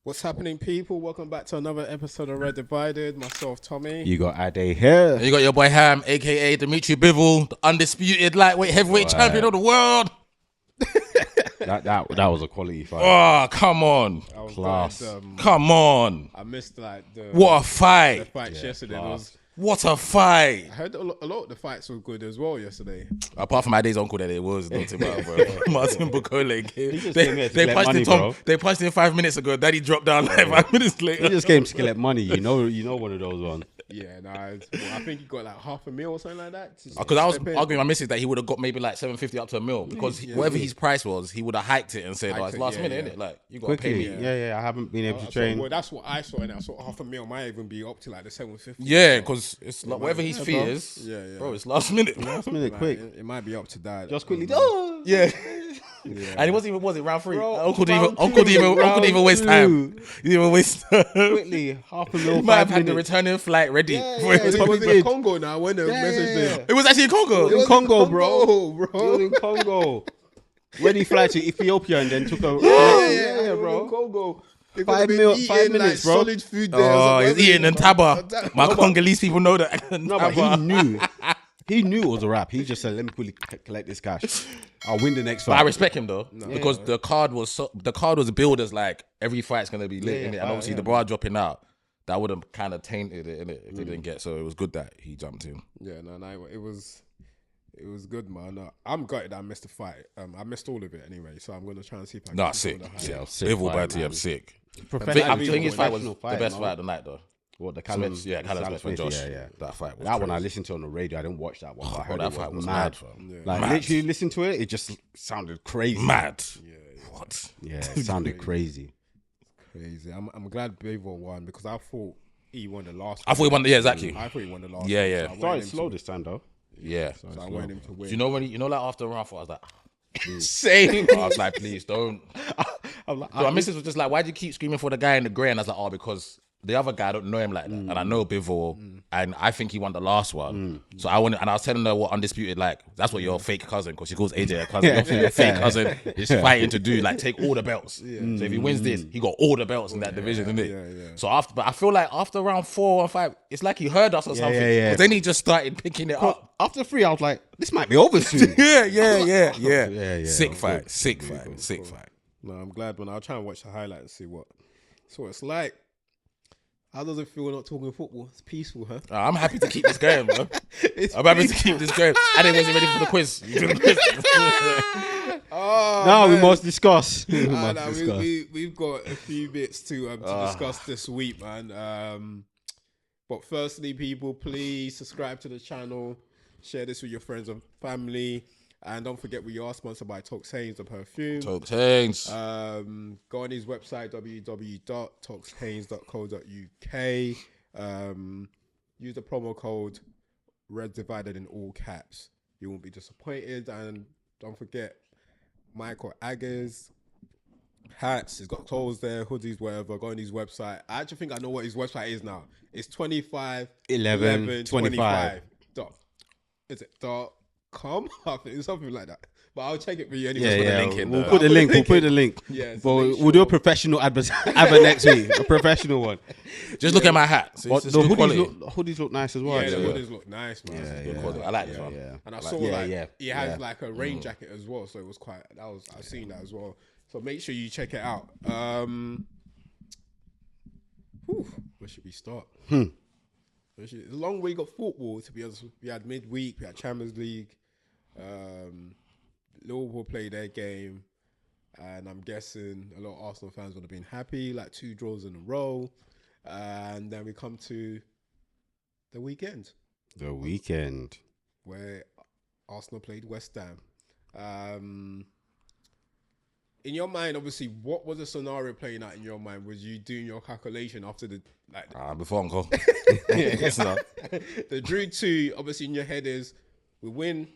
What's happening, people? Welcome back to another episode of Red Divided. Myself, Tommy. You got Ade here. And you got your boy Ham, aka Dimitri Bivol, the undisputed lightweight heavyweight champion of the world. That was a quality fight. Oh, come on. Class. Come on. I missed the What a fight. the fights yesterday. What a fight. I heard a lot of the fights were good as well yesterday. Apart from my day's uncle that it was not about, bro. Martin Bukole came. just came here to collect punched money, him, Tom. bro. They punched him 5 minutes ago. Daddy dropped down like 5 minutes later. He just came to collect money. You know one of those ones. Yeah, I think he got like $500,000 or something like that. Because I was arguing with my missus that he would have got maybe like 750 up to $1 million because whatever his price was, he would have hiked it and said, "Oh, it's last minute, innit? Like you got to pay Quickly. me." Yeah. I haven't been able to train. Well, that's what I saw, and I saw $500,000 might even be up to like the 750. Yeah, because it's like whatever his fee bro. is, Yeah. bro, it's last minute. Last minute, quick. It might be up to that. Just quickly. Oh, Yeah. And it wasn't even, was it round 3? Bro, Uncle round didn't two, even waste time. He didn't even waste time. quickly. $500,000. He might have had the returning flight ready. Yeah, for it. yeah, It was did. in Congo now when the message there. It was actually in Congo. in Congo, bro. Congo, He was in Congo. When he fly to Ethiopia and then took a Yeah, bro. Congo. They 5 could've been mil- eating, 5 minutes, bro. Solid food there. Oh, he's eating in Taba. My Congolese people know that. No, but he knew. He knew it was a wrap. He just said, "Let me quickly collect this cash. I'll win the next But I fight." respect him though, because the card was billed as like every fight's gonna be lit in it, and obviously the bar dropping out, that would have kind of tainted it in it if they didn't get. So it was good that he jumped in. Yeah, no, it was good, man. I'm gutted that I missed the fight. I missed all of it anyway, so I'm gonna try and see if I can. Nah, keep sick. on the high. Yeah, sick Bivol fight, Batty, man. I'm sick. I Professional think his fight was the fight, best man. fight of the night though. What the Callum? Callum Smith and Josh. Yeah. That fight was That one I crazy. listened to on the radio. I didn't watch that one. But I heard that it fight was mad. mad, fam. Yeah. Like Mad. literally listen to it. It just sounded crazy. Mad. Yeah, What? Yeah, it sounded crazy. crazy. I'm glad Bivol won because I thought he won the last. I thought he won. Yeah, exactly. I thought he won the last. Yeah, one, yeah. So I wanted Started him slow to- this time though. Yeah. So I wanted him to win. Do you know when like after round 4, I was like, same. I was like, please don't. I'm like, So my missus was just like, why'd you keep screaming for the guy in the grey? And I was like, oh, because the other guy, I don't know him like that. And I know Bivol, and I think he won the last one. So I was telling her what undisputed, like, that's what your fake cousin, because she calls AJ a cousin. Your fake cousin is fighting to do, like, take all the belts. So if he wins this, he got all the belts in that division, isn't it? yeah. So but I feel like after round 4 and 5, it's like he heard us or something. yeah. Because then he just started picking it up. after 3, I was like, this might be over soon. Yeah. Sick fight. No, I'm glad when I'll try and watch the highlights and see what it's like. How does it feel not talking football? It's peaceful, huh? I'm happy to keep this going, bro. I'm happy to keep this going. I didn't wasn't ready for the quiz. Oh, Now we man. must discuss. We've got a few bits to discuss this week, man. But firstly, people, please subscribe to the channel, share this with your friends and family, and don't forget we are sponsored by Toxhanes, the perfume. Thanks. Go on his website www.toxhanes.co.uk. Use the promo code Red Divided in all caps. You won't be disappointed, and don't forget Michael Aggers hats. He's got clothes there, hoodies, whatever. Go on his website. I actually think I know what his website is now. It's 25 11 25. Dot. Is it .com? I think it's something like that. But I'll check it for you anyway. Yeah, link in we'll there. put the link. We'll put the link. Yeah, so But make we'll do a sure- professional advert next week. A professional one. Just look at my hat. So But it's the good quality. hoodies look nice as well. Yeah, the actually. hoodies look nice, man. Yeah, Good yeah. quality. I like this one. Yeah. And I Like- saw yeah. he has like a rain jacket as well, so it was quite. I've seen that as well. So make sure you check it out. Where should we start? It's a long week of football. To be honest, we had midweek, we had Champions League. Liverpool played their game, and I'm guessing a lot of Arsenal fans would have been happy, like 2 draws in a row. And then we come to the weekend, The weekend. where Arsenal played West Ham. In your mind, obviously, what was the scenario playing out in your mind? Was you doing your calculation after the Before Uncle. the drew 2? Obviously, in your head is we win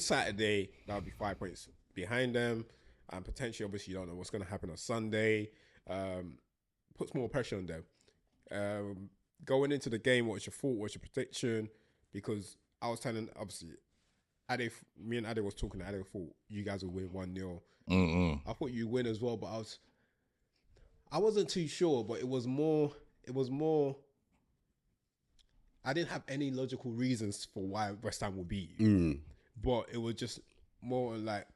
Saturday, that'll be 5 points behind them, and potentially, obviously, you don't know what's going to happen on Sunday. Puts more pressure on them. Going into the game, what's your thought? What's your prediction? Because I was telling, obviously, me and Ade was talking. Ade thought you guys would win 1-0. I thought you win as well, but I wasn't too sure, but it was more. I didn't have any logical reasons for why West Ham would beat you, but it was just more like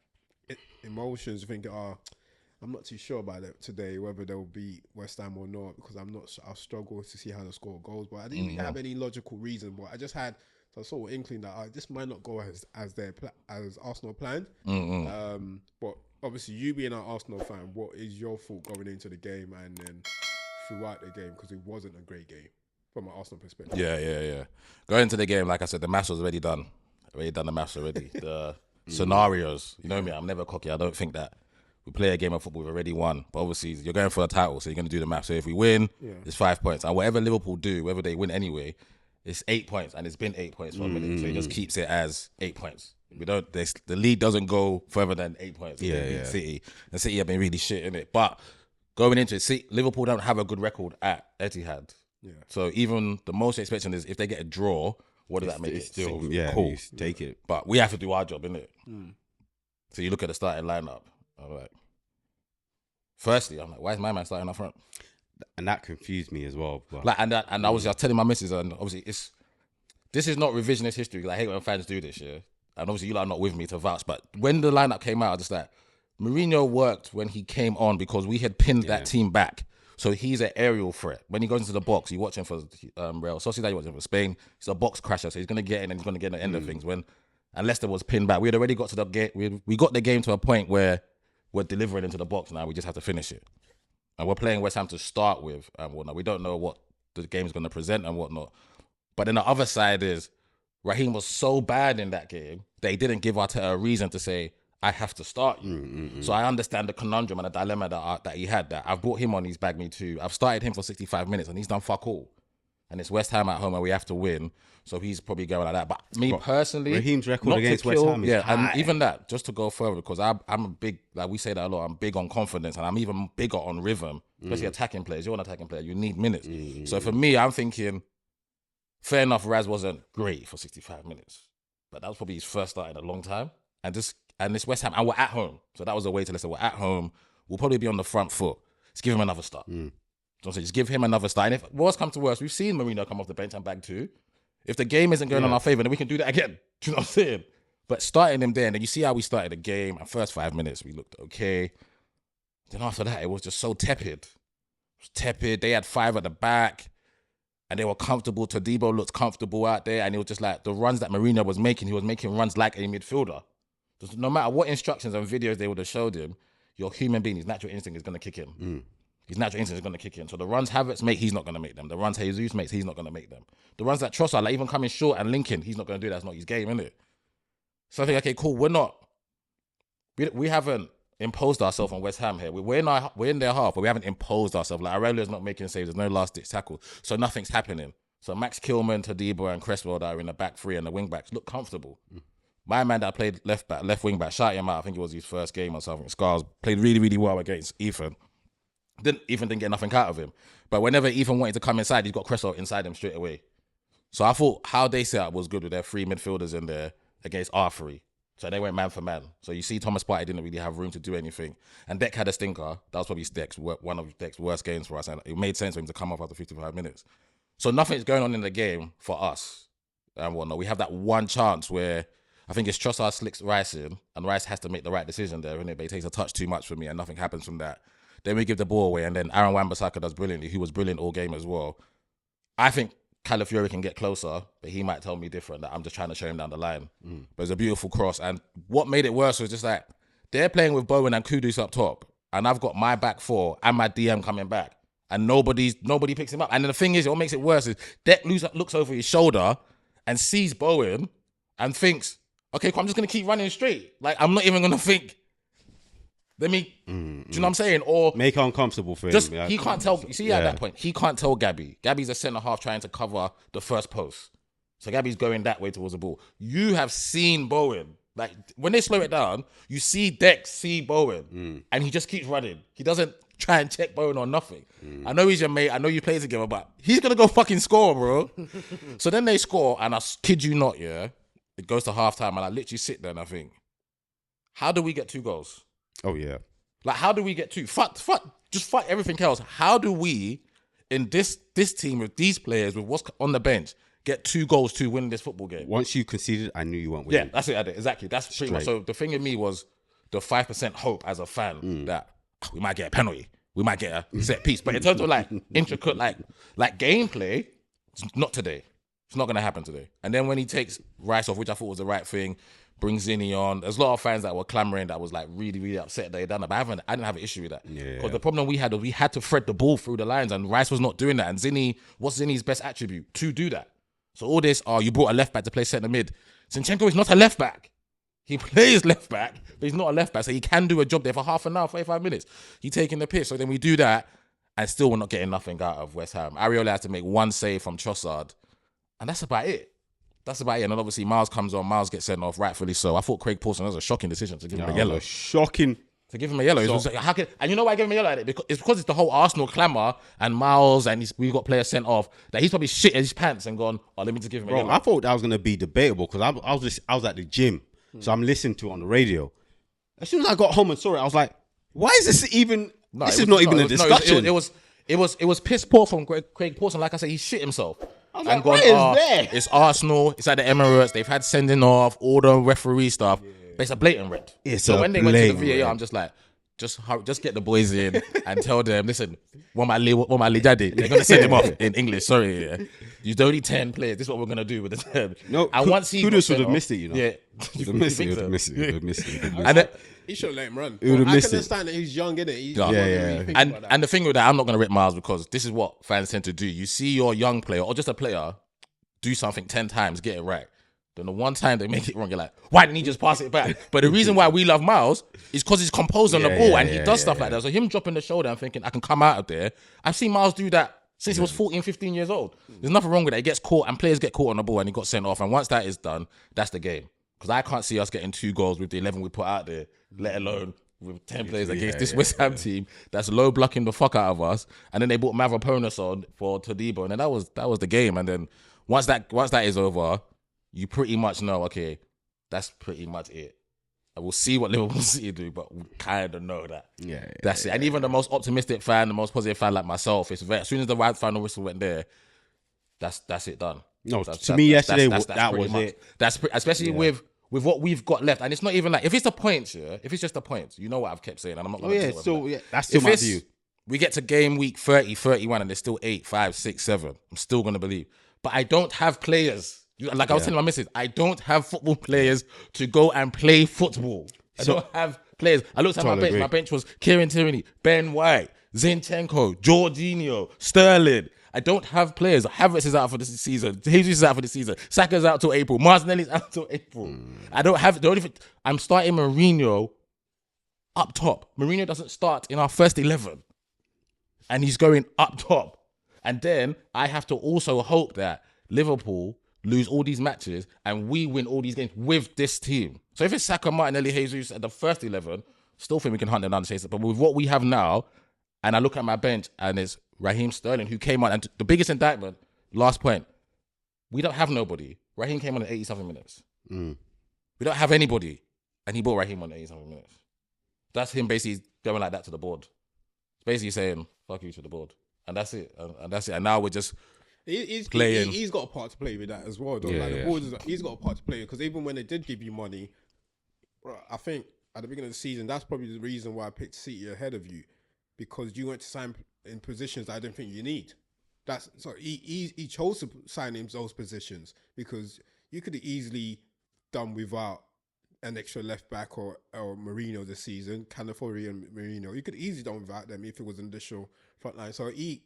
emotions. Thinking, I'm not too sure about it today, whether they'll beat West Ham or not, because I'll struggle to see how the score goes. But I didn't really have any logical reason. But I just had some sort of inkling that this might not go as Arsenal planned. But obviously, you being an Arsenal fan, what is your thought going into the game and then throughout the game? Because it wasn't a great game from an Arsenal perspective. Yeah. Going into the game, like I said, the maths was already done. Already done the maths already. The scenarios, you know me, I'm never cocky. I don't think that we play a game of football, we've already won. But obviously, you're going for the title, so you're going to do the maths. So if we win, it's 5 points. And whatever Liverpool do, whether they win anyway, it's 8 points. And it's been 8 points for a minute. So it just keeps it as 8 points. The league doesn't go further than 8 points. City. And City have been really shit in it. But going into it, Liverpool don't have a good record at Etihad. Yeah. So even the most expectation is if they get a draw, what does that make it? Still, cool. You take it. But we have to do our job, innit? So you look at the starting lineup. I'm like, firstly, why is my man starting up front? And that confused me as well. But. And I was telling my missus, and obviously this is not revisionist history. Like, I hate when fans do this, yeah. And obviously you lot are not with me to vouch. But when the lineup came out, I was just like, Mourinho worked when he came on because we had pinned that team back. So he's an aerial threat. When he goes into the box, you watch him for Real Sociedad, you watch him for Spain. He's a box crasher, so he's going to get in and he's going to get in the end of things. And Leicester was pinned back. We had already got to the game. We got the game to a point where we're delivering into the box now. We just have to finish it. And we're playing West Ham to start with and whatnot. We don't know what the game's going to present and whatnot. But then the other side is Raheem was so bad in that game that he didn't give Arteta a reason to say, I have to start you. So I understand the conundrum and the dilemma that he had. That I've brought him on, he's bagged me too. I've started him for 65 minutes and he's done fuck all. And it's West Ham at home and we have to win. So he's probably going like that. But me personally, Raheem's record against West Ham is high. And even that, just to go further, because I'm a big, like we say that a lot, I'm big on confidence and I'm even bigger on rhythm, especially attacking players. You're an attacking player, you need minutes. So for me, I'm thinking, fair enough, Raz wasn't great for 65 minutes. But that was probably his first start in a long time. And this West Ham, and we're at home. So that was the way to listen. We're at home. We'll probably be on the front foot. Let's give him another start. So just give him another start. And if worse comes to worse, we've seen Mourinho come off the bench and bag too. If the game isn't going on our favour, then we can do that again. Do you know what I'm saying? But starting him there, and then you see how we started the game. And first 5 minutes, we looked okay. Then after that, it was just so tepid. It was tepid. They had 5 at the back. And they were comfortable. Todibo looked comfortable out there. And it was just like the runs that Mourinho was making, he was making runs like a midfielder. Just no matter what instructions and videos they would have showed him, your human being, his natural instinct is going to kick in. His natural instinct is going to kick in. So the runs Havertz make, he's not going to make them. The runs Jesus makes, he's not going to make them. The runs that Trossard, like even coming short and linking, he's not going to do that. That's not his game, innit? So I think, okay, cool. We haven't imposed ourselves on West Ham here. We're in their half, but we haven't imposed ourselves. Like Aurelio's not making saves. There's no last ditch tackle. So nothing's happening. So Max Kilman, Todibo, and Cresswell that are in the back three and the wing backs look comfortable. My man that played left wing back, shout him out. I think it was his first game or something. Scars played really, really well against Ethan. Ethan didn't get nothing out of him. But whenever Ethan wanted to come inside, he's got Cresswell inside him straight away. So I thought how they set up was good with their 3 midfielders in there against our 3. So they went man for man. So you see Thomas Partey didn't really have room to do anything. And Deck had a stinker. That was probably one of Deck's worst games for us. And it made sense for him to come off after 55 minutes. So nothing's going on in the game for us and whatnot. We have that one chance where I think it's Trossard slicks Rice in, and Rice has to make the right decision there, innit? But he takes a touch too much for me, and nothing happens from that. Then we give the ball away, and then Aaron Wan-Bissaka does brilliantly, who was brilliant all game as well. I think Calafiori can get closer, but he might tell me different, that I'm just trying to show him down the line. But it's a beautiful cross, and what made it worse was just like, they're playing with Bowen and Kudus up top, and I've got my back 4 and my DM coming back, and nobody picks him up. And then the thing is, what makes it worse is Deck looks over his shoulder and sees Bowen and thinks, okay, cool, I'm just going to keep running straight. Like, I'm not even going to think, do you know what I'm saying? Or make it uncomfortable for just, him. He can't tell, you see at that point, he can't tell Gabby. Gabby's a centre-half trying to cover the first post. So Gabby's going that way towards the ball. You have seen Bowen. Like, when they slow it down, you see Dex see Bowen, and he just keeps running. He doesn't try and check Bowen or nothing. I know he's your mate, I know you play together, but he's going to go fucking score, bro. So then they score, and I kid you not, it goes to half time, and I literally sit there and I think, how do we get 2 goals? Oh, yeah. Like, how do we get 2? Fuck. Just fuck everything else. How do we, in this team with these players, with what's on the bench, get 2 goals to win this football game? Once you conceded, I knew you weren't Yeah, winning. that's it. I did. Exactly. That's pretty much. So the thing in me was the 5% hope as a fan that we might get a penalty, we might get a set piece. But in terms of like intricate, like gameplay, it's not today. It's not going to happen today. And then when he takes Rice off, which I thought was the right thing, brings Zinni on. There's a lot of fans that were clamoring that was like really, really upset that they done that. But I didn't have an issue with that. Because the problem we had was we had to thread the ball through the lines, and Rice was not doing that. And Zinni, what's Zinni's best attribute? To do that. So all this, you brought a left back to play centre mid. Zinchenko is not a left back. He plays left back, but he's not a left back. So he can do a job there for half an hour, 45 minutes. He's taking the piss. So then we do that, and still we're not getting nothing out of West Ham. Areola has to make 1 save from Trossard, and that's about it. And then obviously Miles comes on. Miles gets sent off, rightfully so. I thought Craig Pawson was a shocking decision to give him a yellow. Shocking. To give him a yellow. And you know why I gave him a yellow at it? Because it's the whole Arsenal clamour and Miles and we've got players sent off that he's probably shit his pants and gone, let me just give him a yellow. I thought that was going to be debatable because I was at the gym. So I'm listening to it on the radio. As soon as I got home and saw it, I was like, why is this even... this is not even a discussion. It was piss poor from Craig Pawson. Like I said, he shit himself. I was like, what is there? It's Arsenal. It's at the Emirates. They've had sending off, all the referee stuff. But it's a blatant red. So when they went to the VAR, I'm just like, just get the boys in and tell them, listen, what my daddy, they're going to send him off in English. Sorry. Yeah. There's only 10 players. This is what we're going to do with the 10. No, and once he Kudos would have missed it, you know. Yeah. He would have missed it. And then, he should have let him run. He would have I missed can it. understand that he's young, innit? Yeah. And the thing with that, I'm not going to rip Miles because this is what fans tend to do. You see your young player or just a player do something 10 times, get it right. Then the one time they make it wrong, you're like, why didn't he just pass it back? But the reason why we love Miles is because he's composed on the ball and he does stuff like that. So him dropping the shoulder and thinking, I can come out of there. I've seen Miles do that since he was 14, 15 years old. There's nothing wrong with that. He gets caught and players get caught on the ball and he got sent off. And once that is done, that's the game. Because I can't see us getting 2 goals with the 11 we put out there, let alone with 10 players against this West Ham team that's low blocking the fuck out of us. And then they brought Mavropanos on for Todibo. And then that was the game. And then once that is over, you pretty much know, okay, that's pretty much it. And we'll see what Liverpool City do, but we kind of know that. That's it. And even the most optimistic fan, the most positive fan like myself, as soon as the right final whistle went there, that's it done. No, to me yesterday, that was it. Especially with what we've got left. And it's not even like, if it's the points, if it's just the points, you know what I've kept saying, and I'm not going to that's still my view. We get to game week 30, 31, and there's still 8, 5, 6, 7. I'm still going to believe. But I don't have players. Like I was telling my missus, I don't have football players to go and play football. I don't have players. I looked at my bench. My bench was Kieran Tierney, Ben White, Zinchenko, Jorginho, Sterling. I don't have players. Havertz is out for this season. Jesus is out for this season. Saka's out till April. Martinelli's out till April. I don't have... I'm starting Mourinho up top. Mourinho doesn't start in our first 11. And he's going up top. And then I have to also hope that Liverpool lose all these matches and we win all these games with this team. So if it's Saka, Martinelli, Jesus at the first 11, still think we can hunt them down and chase it. But with what we have now, and I look at my bench and it's Raheem Sterling who came on, and the biggest indictment, last point, we don't have nobody. Raheem came on at 80-something minutes. We don't have anybody. And he brought Raheem on at 80-something minutes. That's him basically going like that to the board. Basically saying, fuck you to the board. And that's it. And that's it. And now we're just... He's got a part to play with that as well, though. He's got a part to play because even when they did give you money, I think at the beginning of the season, that's probably the reason why I picked City ahead of you, because you went to sign in positions I didn't think you need. He chose to sign in those positions because you could have easily done without an extra left back or Mourinho this season, Cannavori and Mourinho. You could easily done without them if it was an additional front line. So it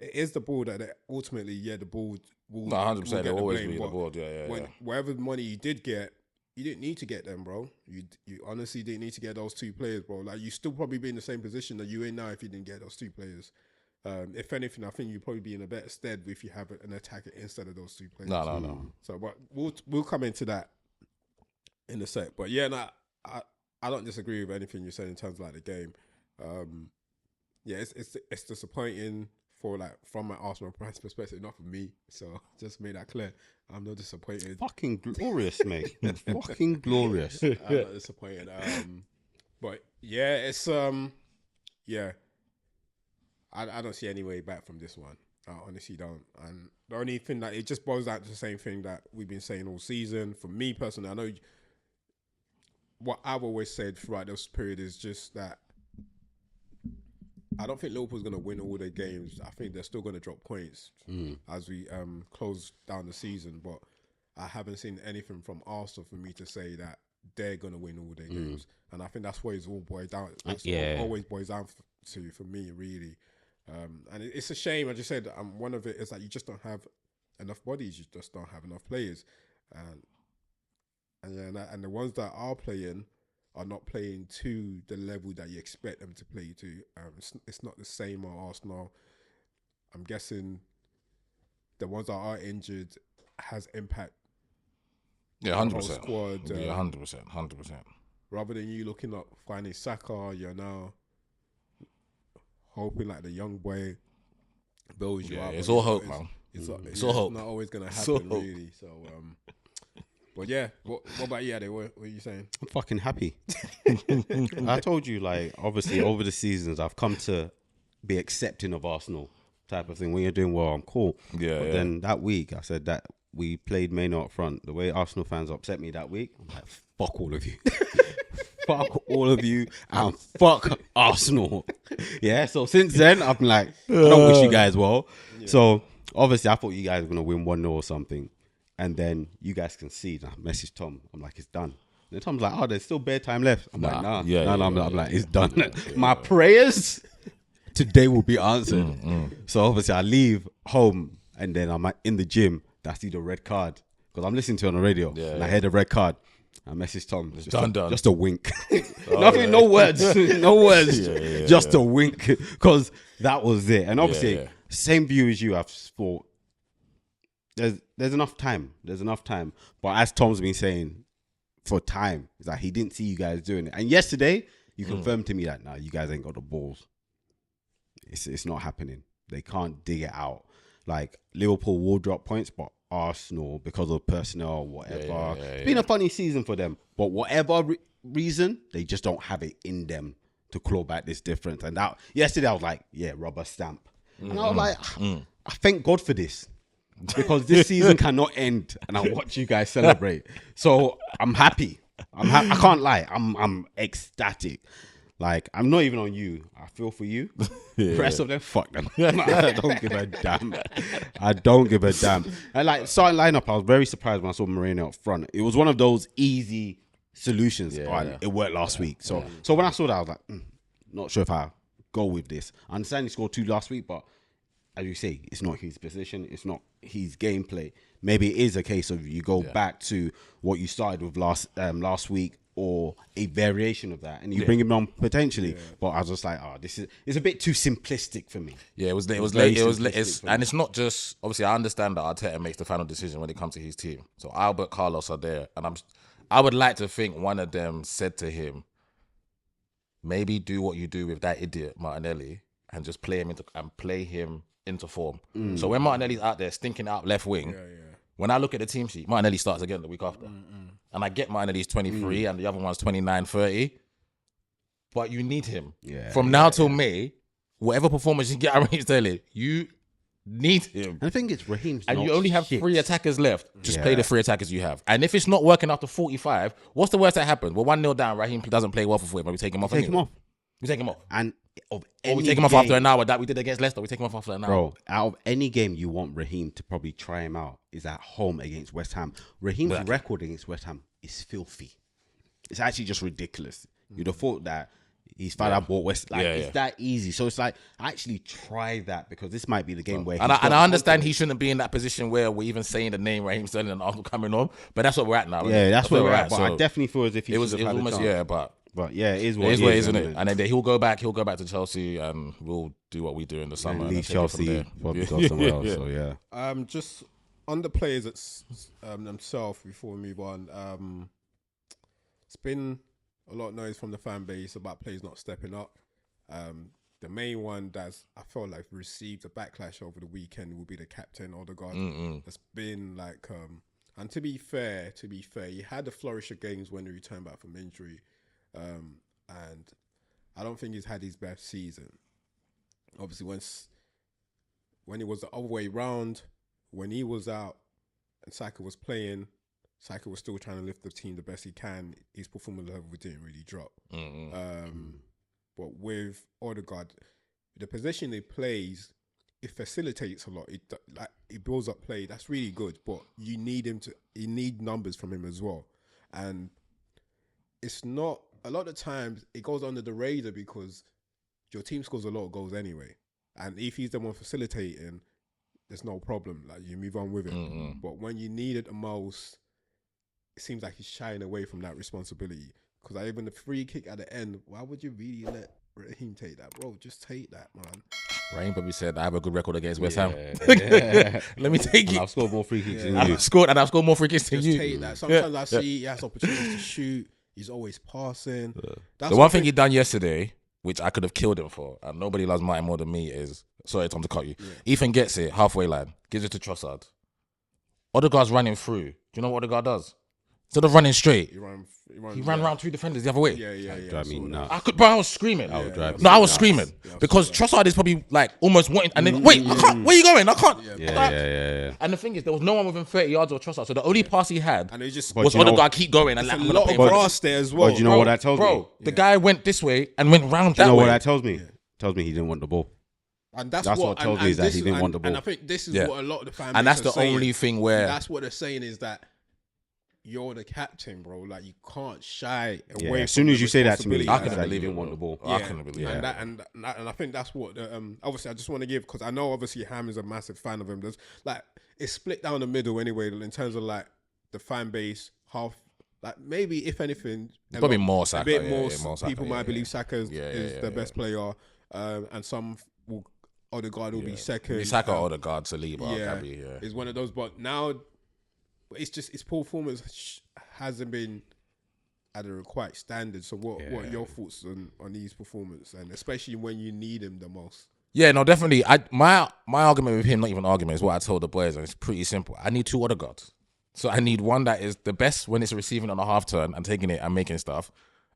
is the ball that ultimately, the ball will 100%. It'll always be the ball. Whatever money you did get, you didn't need to get them, bro. You honestly didn't need to get those 2 players, bro. Like, you still probably be in the same position that you're in now if you didn't get those 2 players. If anything, I think you'd probably be in a better stead if you have an attacker instead of those 2 players. No. So, but we'll come into that in a sec. But I don't disagree with anything you said in terms of like the game. It's disappointing from my Arsenal perspective, not for me. So just made that clear. I'm not disappointed. Fucking glorious, mate. Fucking glorious. I'm not disappointed. But it's I don't see any way back from this one. I honestly don't. And the only thing that it just boils down to the same thing that we've been saying all season. For me personally, I know what I've always said throughout this period is just that I don't think Liverpool's going to win all their games. I think they're still going to drop points as we close down the season. But I haven't seen anything from Arsenal for me to say that they're going to win all their games. And I think that's what it's all boiled down. That's always boils down to for me, really. And it's a shame. I just said one of it is that you just don't have enough bodies. You just don't have enough players, and the ones that are playing are not playing to the level that you expect them to play to. It's not the same on Arsenal. I'm guessing the ones that are injured has impact. Yeah, 100%. Squad. 100%. Rather than you looking up finding Saka, you're now hoping like the young boy builds you up. It's all hope, man. It's all hope. Not always going to happen, really. So, but yeah, what about you, Ade? What are you saying? I'm fucking happy. I told you, like, obviously over the seasons, I've come to be accepting of Arsenal type of thing. When you're doing well, I'm cool. Yeah. But then that week, I said that we played Maynard up front. The way Arsenal fans upset me that week, I'm like, fuck all of you. Fuck all of you and fuck Arsenal. Yeah, so since then, I'm like, I don't wish you guys well. Yeah. So obviously, I thought you guys were going to win 1-0 or something. And then you guys concede. I message Tom. I'm like, it's done. And Tom's like, oh, there's still bare time left. I'm like, nah. I'm like, it's done. My prayers today will be answered. So obviously, I leave home and then I'm in the gym. I see the red card because I'm listening to it on the radio. And I hear the red card. I messaged Tom. Just a wink. Nothing, no words. No words. Just a wink. Because that was it. And obviously, same view as you, I've thought, there's enough time. There's enough time. But as Tom's been saying, for time, it's like he didn't see you guys doing it. And yesterday, you confirmed to me that, nah, you guys ain't got the balls. It's not happening. They can't dig it out. Like, Liverpool will drop points, but Arsenal, because of personnel, whatever. It's been a funny season for them. But whatever reason, they just don't have it in them to claw back this difference. And that yesterday, I was like, yeah, rubber stamp. And I was like, I thank God for this. Because this season cannot end. And I watch you guys celebrate. So I'm happy. I can't lie. I'm ecstatic. Like, I'm not even on you. I feel for you. The rest of them, fuck them. I don't give a damn. I don't give a damn. And like, starting lineup, I was very surprised when I saw Moreno up front. It was one of those easy solutions. It worked last week. So when I saw that, I was like, not sure if I go with this. I understand he scored 2 last week, but as you say, it's not his position. It's not his gameplay. Maybe it is a case of you go back to what you started with last week, or a variation of that, and you bring him on potentially. But I was just like, it's a bit too simplistic for me. Yeah, it was late. And it's not just, obviously, I understand that Arteta makes the final decision when it comes to his team. So Albert, Carlos are there, and I would like to think one of them said to him, maybe do what you do with that idiot Martinelli and just play him into form. So when Martinelli's out there stinking out left wing, when I look at the team sheet, Martinelli starts again the week after. And I get Martinelli's 23 and the other one's 29, 30. But you need him. From now till May, whatever performance you get at Raheem Sterling, you need him. And I think it's Raheem's and you only have 3 attackers left. Just play the 3 attackers you have. And if it's not working after 45, what's the worst that happens? We're 1-0 down, Raheem doesn't play well for 40, but we take him off. We take him off. And we take him off after an hour that we did against Leicester. We take him off after an hour. Bro, out of any game you want Raheem to probably try him out is at home against West Ham. Raheem's record against West Ham is filthy. It's actually just ridiculous. You'd have thought that he's found out bought West. It's that easy. So it's like, actually try that, because this might be the game where. And I understand he shouldn't be in that position where we're even saying the name Raheem Sterling and Arsenal coming on. But that's what we're at now. Yeah, that's where we're at. But I definitely feel as if he was almost But yeah, it is what it is, isn't it? And then he'll go back to Chelsea, and we'll do what we do in the summer. Leave Chelsea, probably go somewhere else. So yeah. Just on the players themselves before we move on. It's been a lot of noise from the fan base about players not stepping up. The main one that's I felt like received a backlash over the weekend will be the captain Odegaard. That's been like, and to be fair, he had a flourish of games when he returned back from injury. And I don't think he's had his best season. obviously when it was the other way round, when he was out and Saka was playing, Saka was still trying to lift the team the best he can. His performance level didn't really drop. But with Odegaard, the position he plays, it facilitates a lot. It builds up play. That's really good. But you need numbers from him as well. And it's not, a lot of times it goes under the radar because your team scores a lot of goals anyway. And if he's the one facilitating, there's no problem. Like, you move on with it. But when you need it the most, it seems like he's shying away from that responsibility. Because even the free kick at the end, why would you really let Raheem take that? Bro, just take that, man. Raheem probably said, I have a good record against West Ham. Yeah. Let me take it. I've scored more free kicks than you. I've scored more free kicks than Just you. take that. Sometimes I see he has opportunities to shoot. He's always passing. The one thing he done yesterday, which I could have killed him for, and nobody loves Martin more than me, is, sorry Tom to cut you, Ethan gets it, halfway line, gives it to Trossard. Odegaard's running through. Do you know what Odegaard does? Instead of running straight, he ran around 2 defenders the other way. Yeah. Drive me nuts. I was screaming. I was screaming because Trossard is probably like almost wanting, and then wait, I can't. Where you going? I can't. Yeah. And the thing is, there was no one within 30 yards of Trossard, so the only pass he had And it just was Odegaard keep going and a like, lot of grass there as well. But you know what that tells me? the guy went this way and went round Do you that know way. what that tells me? Tells me he didn't want the ball. And that's what tells me is that he didn't want the ball. And I think this is what a lot of the fan And that's base the are saying. only thing where That's what they're saying is that you're the captain, bro. Like, you can't shy away. As soon as you say that to me, I I couldn't couldn't believe believe it. he didn't want the ball. I couldn't believe and it. and I think that's what obviously I just want to give, because I know obviously Ham is a massive fan of him. There's like, it's split down the middle anyway in terms of like the fan base. Half, like, maybe if anything, Probably more Saka. a bit yeah, more. more Saka, People might believe Saka is the best player, and some will, Odegaard will be second. Saka, Odegaard, Saliba, yeah, Gabby, is one of those. But now it's just his performance hasn't been at a required standard. So what are your thoughts on his performance, and especially when you need him the most? Yeah, no, definitely. My argument with him, not even argument, is what I told the boys, and it's pretty simple. I need 2 Odegaards. So I need one that is the best when it's receiving on a half turn and taking it and making stuff,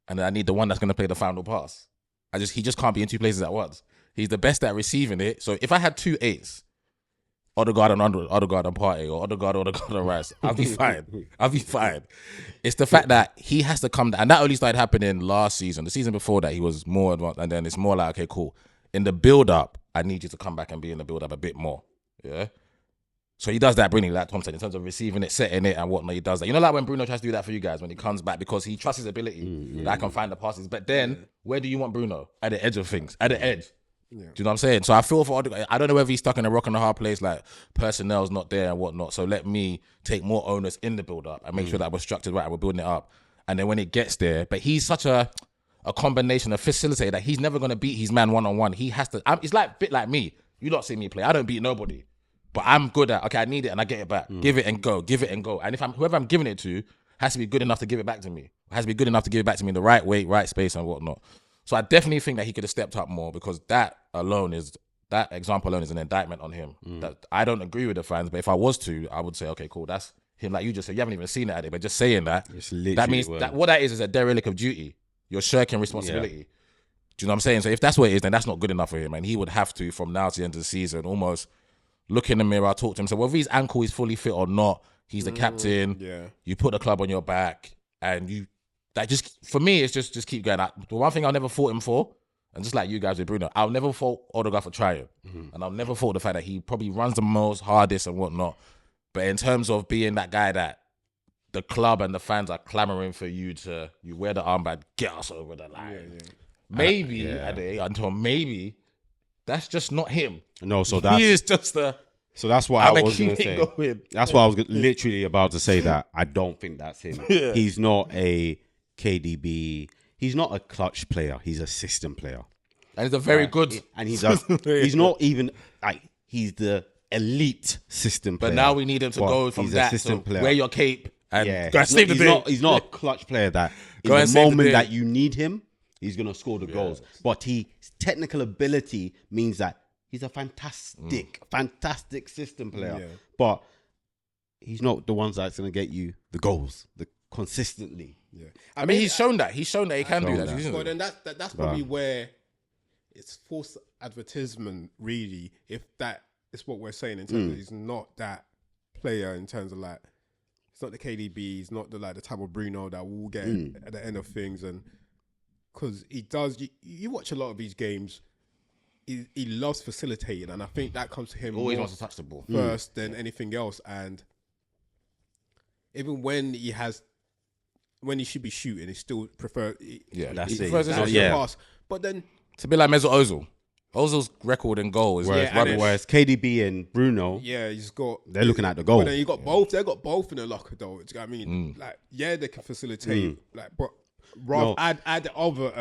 and then I need the one that's going to play the final pass. He just can't be in 2 places at once. He's the best at receiving it. So if I had 2 8s, Odegaard and Partey, or Odegaard and Rice, I'll be fine. It's the fact that he has to come down, and that only started happening last season. The season before that, he was more advanced, and then it's more like, okay, cool. In the build-up, I need you to come back and be in the build-up a bit more. Yeah. So he does that brilliantly, like Tom said, in terms of receiving it, setting it, and whatnot. He does that. You know, like when Bruno tries to do that for you guys when he comes back, because he trusts his ability that I can find the passes. But then, where do you want Bruno? At the edge of things. At the edge. Yeah. Do you know what I'm saying? So I feel for Odegaard. I don't know whether he's stuck in a rock and a hard place, like personnel's not there and whatnot. So let me take more onus in the build-up and make sure that we're structured right and we're building it up. And then when it gets there, but he's such a combination of facilitator that he's never going to beat his man one-on-one. He has to. It's like a bit like me. You don't see me play. I don't beat nobody. But I'm good at, okay, I need it and I get it back. Give it and go. And if whoever I'm giving it to has to be good enough to give it back to me. Has to be good enough to give it back to me in the right way, right space and whatnot. So I definitely think that he could have stepped up more, because that example alone is an indictment on him. That I don't agree with the fans, but if I was to, I would say, okay, cool, that's him. Like you just said, you haven't even seen it at it, but just saying that means that what that is a derelict of duty. You're shirking responsibility. Yeah. Do you know what I'm saying? So if that's what it is, then that's not good enough for him. And he would have to, from now to the end of the season, almost look in the mirror, talk to him. So whether his ankle is fully fit or not, he's the captain. Yeah. You put the club on your back, and you just, for me, it's just keep going. The one thing I'll never fault him for, and just like you guys with Bruno, I'll never fault Odegaard for trying. And I'll never fault the fact that he probably runs the most, hardest and whatnot. But in terms of being that guy that the club and the fans are clamoring for you wear the armband, get us over the line. Yeah. Maybe, until maybe, that's just not him. No, so that's... He is just the... So that's what I was going to say. That's what I was literally about to say, that I don't think that's him. Yeah. He's not a KDB. He's not a clutch player. He's a system player. And he's a very good... And he's not even... he's the elite system player. But now we need him to go from that to wear your cape and go save the day. He's not a clutch player that in the moment that you need him, he's going to score the goals. But his technical ability means that he's a fantastic system player. Yeah. But he's not the ones that's going to get you the goals consistently. Yeah. I mean, he's shown that. He's shown that he can do that. But then that's probably where it's false advertisement, really. If that is what we're saying in terms of he's not that player in terms of like, it's not the KDB, he's not the type of Bruno that we'll get at the end of things, and because he does, you watch a lot of these games. He loves facilitating, and I think that comes to him. Always wants to touch the ball first than anything else. And even when he should be shooting, he still prefers. That's it. Prefers pass. But then it's a bit like Mesut Ozil. Ozil's record in goal is whereas KDB and Bruno, he's got. They're looking at the goal. But then you got both. They got both in the locker though. Do you know what I mean? Like, they can facilitate. Like, but add the other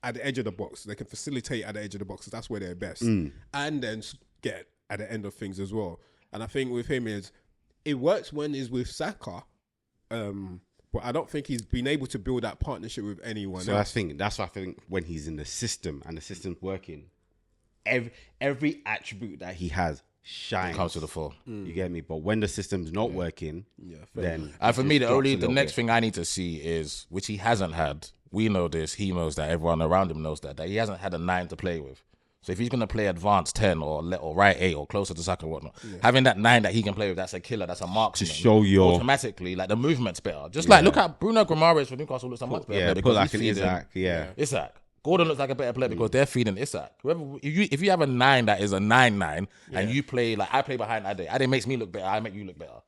at the edge of the box. They can facilitate at the edge of the box. That's where they're best. And then get at the end of things as well. And I think with him it works when he's with Saka. But I don't think he's been able to build that partnership with anyone else. That's why I think when he's in the system and the system's working, every attribute that he has shines. It comes to the fore. You get me? But when the system's not working, then... And for me, the next thing I need to see is, which he hasn't had, we know this, he knows that, everyone around him knows that he hasn't had a 9 to play with. So if he's going to play advanced 10 or right 8 or closer to Saka and whatnot, having that 9 that he can play with, that's a killer, that's a marksman. To show your... Automatically, like the movement's better. Just like, look at Bruno Guimaraes for Newcastle looks a much better player because like he's feeding Isaac, Isaac. Gordon looks like a better player because they're feeding Isaac. If you have a 9 that is a 9-9 and you play, like I play behind Ade makes me look better, I make you look better.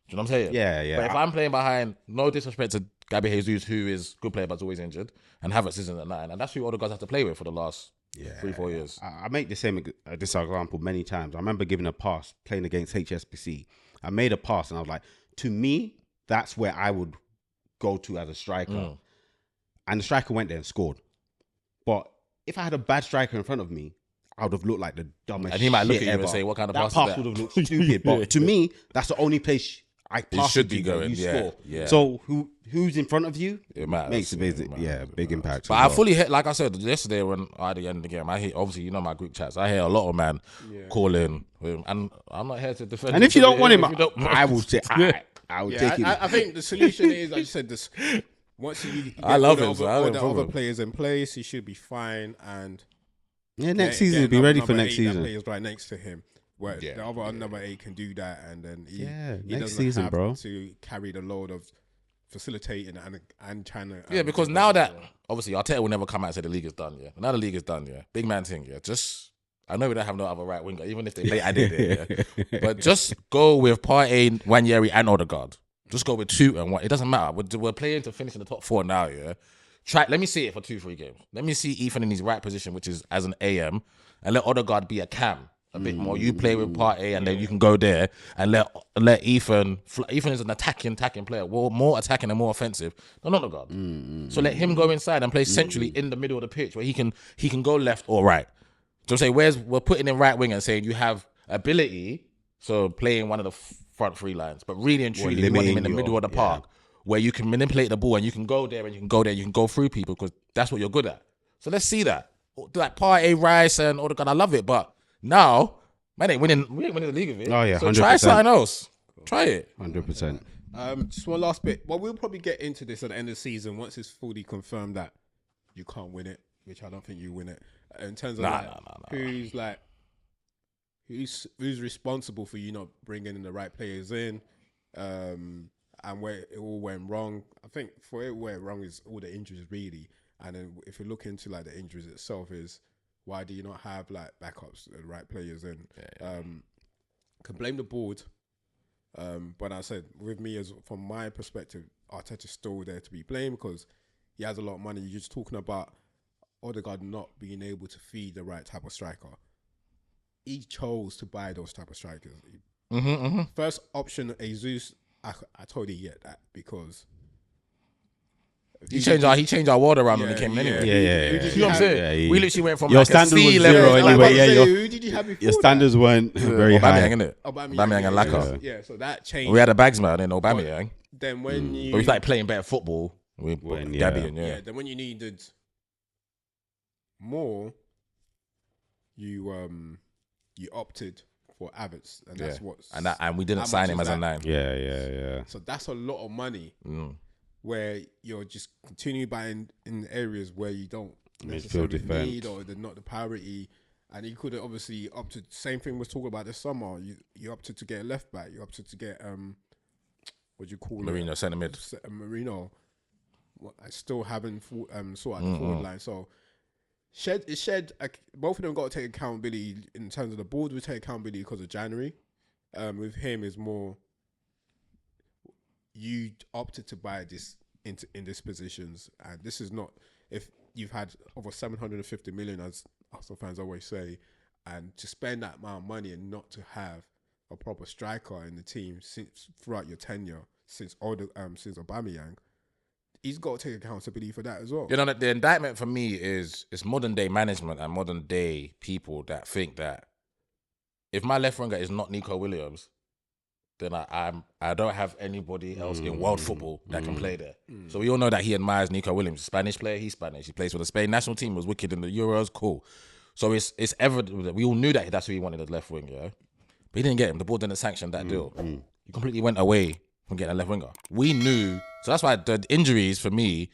Do you know what I'm saying? Yeah. But if I'm playing behind, no disrespect to Gabby Jesus, who is a good player but's always injured, and Havertz isn't at 9, and that's who Odegaard have to play with for the last 3-4 years. I make the same this example many times. I remember giving a pass playing against HSBC. I made a pass and I was like, to me, that's where I would go to as a striker. And the striker went there and scored. But if I had a bad striker in front of me, I would have looked like the dumbest. And he might look at you ever. and say, "What kind of that pass pass is that?" would have looked stupid. But to me, that's the only place I pass should be to going. You score. Yeah. So who's in front of you? It matters. Makes a big impact. But I fully hit, like I said yesterday when I had the end of the game, I hear, obviously, you know my group chats, I hear a lot of man calling, and I'm not here to defend. And if you don't want him, I will say, I will take him. I think the solution is, I just said this. Once you get I love all him, the other players in place, he should be fine. And next season, he'll be ready for next season. Players right next to him, where the other number 8 can do that, and then he next doesn't season, have to carry the load of facilitating and trying to. Because now that obviously Arteta will never come out and say the league is done. Now the league is done. Big man thing. Just I know we don't have no other right winger, even if they play Ade there. But just go with Partey, Nwaneri, and Odegaard. Just go with 2 and 1. It doesn't matter. We're playing to finish in the top 4 now. Let me see it for 2-3 games. Let me see Ethan in his right position, which is as an AM, and let Odegaard be a cam a bit more. You play with Partey, and then you can go there and let Ethan. Ethan is an attacking player, more attacking and more offensive than Odegaard. So let him go inside and play centrally in the middle of the pitch, where he can go left or right. So say we're putting in right wing and saying you have ability, so playing one of the front 3 lines, but really and truly you want him in the middle of the park where you can manipulate the ball and you can go there and you can go there, you can go through people because that's what you're good at. So let's see that. Like Partey, Rice, and Odegaard, I love it, but now we ain't winning the league with it. Oh yeah, so 100%. try something else. Try it. 100%. Just one last bit. Well, we'll probably get into this at the end of the season once it's fully confirmed that you can't win it, which I don't think you win it. In terms of who's responsible for you not bringing the right players in, and where it all went wrong. I think for it where it wrong is all the injuries really, and then if you look into like the injuries itself, is why do you not have like backups, the right players in? Can blame the board, but I said with me as from my perspective, Arteta's still there to be blamed because he has a lot of money. You're just talking about Odegaard not being able to feed the right type of striker. He chose to buy those type of strikers. First option, Jesus, I told you that because he changed our world around when he came in anyway. Yeah. You know what I'm saying? We literally went from your like a standard was C zero level. anyway. Who did you have before? Your standards weren't very high. Aubameyang, innit? Aubameyang and Laka. Yeah, so that changed. We had a bagsman in Aubameyang. Then when you... But we started playing better football with Gabby and then when you needed more, you opted for Havertz, and that's what's... And we didn't sign him as a 9. Yeah. So that's a lot of money where you're just continue buying in areas where you don't necessarily defense. need or they're not the priority. And he could have obviously opted. Same thing was talking about this summer. You opted to get a left back. You opted to get what do you call Marino, centre mid. Marino. Still having sort out the forward line. So both of them got to take accountability in terms of the board. We take accountability because of January. With him is more. You opted to buy this in these positions, and this is not if you've had over 750 million, as Arsenal fans always say, and to spend that amount of money and not to have a proper striker in the team throughout your tenure since Aubameyang, he's got to take accountability for that as well. You know, the indictment for me is it's modern day management and modern day people that think that if my left winger is not Nico Williams, then I don't have anybody else in world football that can play there. So we all know that he admires Nico Williams, Spanish player. He's Spanish. He plays for the Spain national team. Was wicked in the Euros. Cool. So it's evident that we all knew that that's who he wanted as left winger. Yeah? But he didn't get him. The board didn't sanction that deal. He completely went away from getting a left winger. We knew. So that's why the injuries for me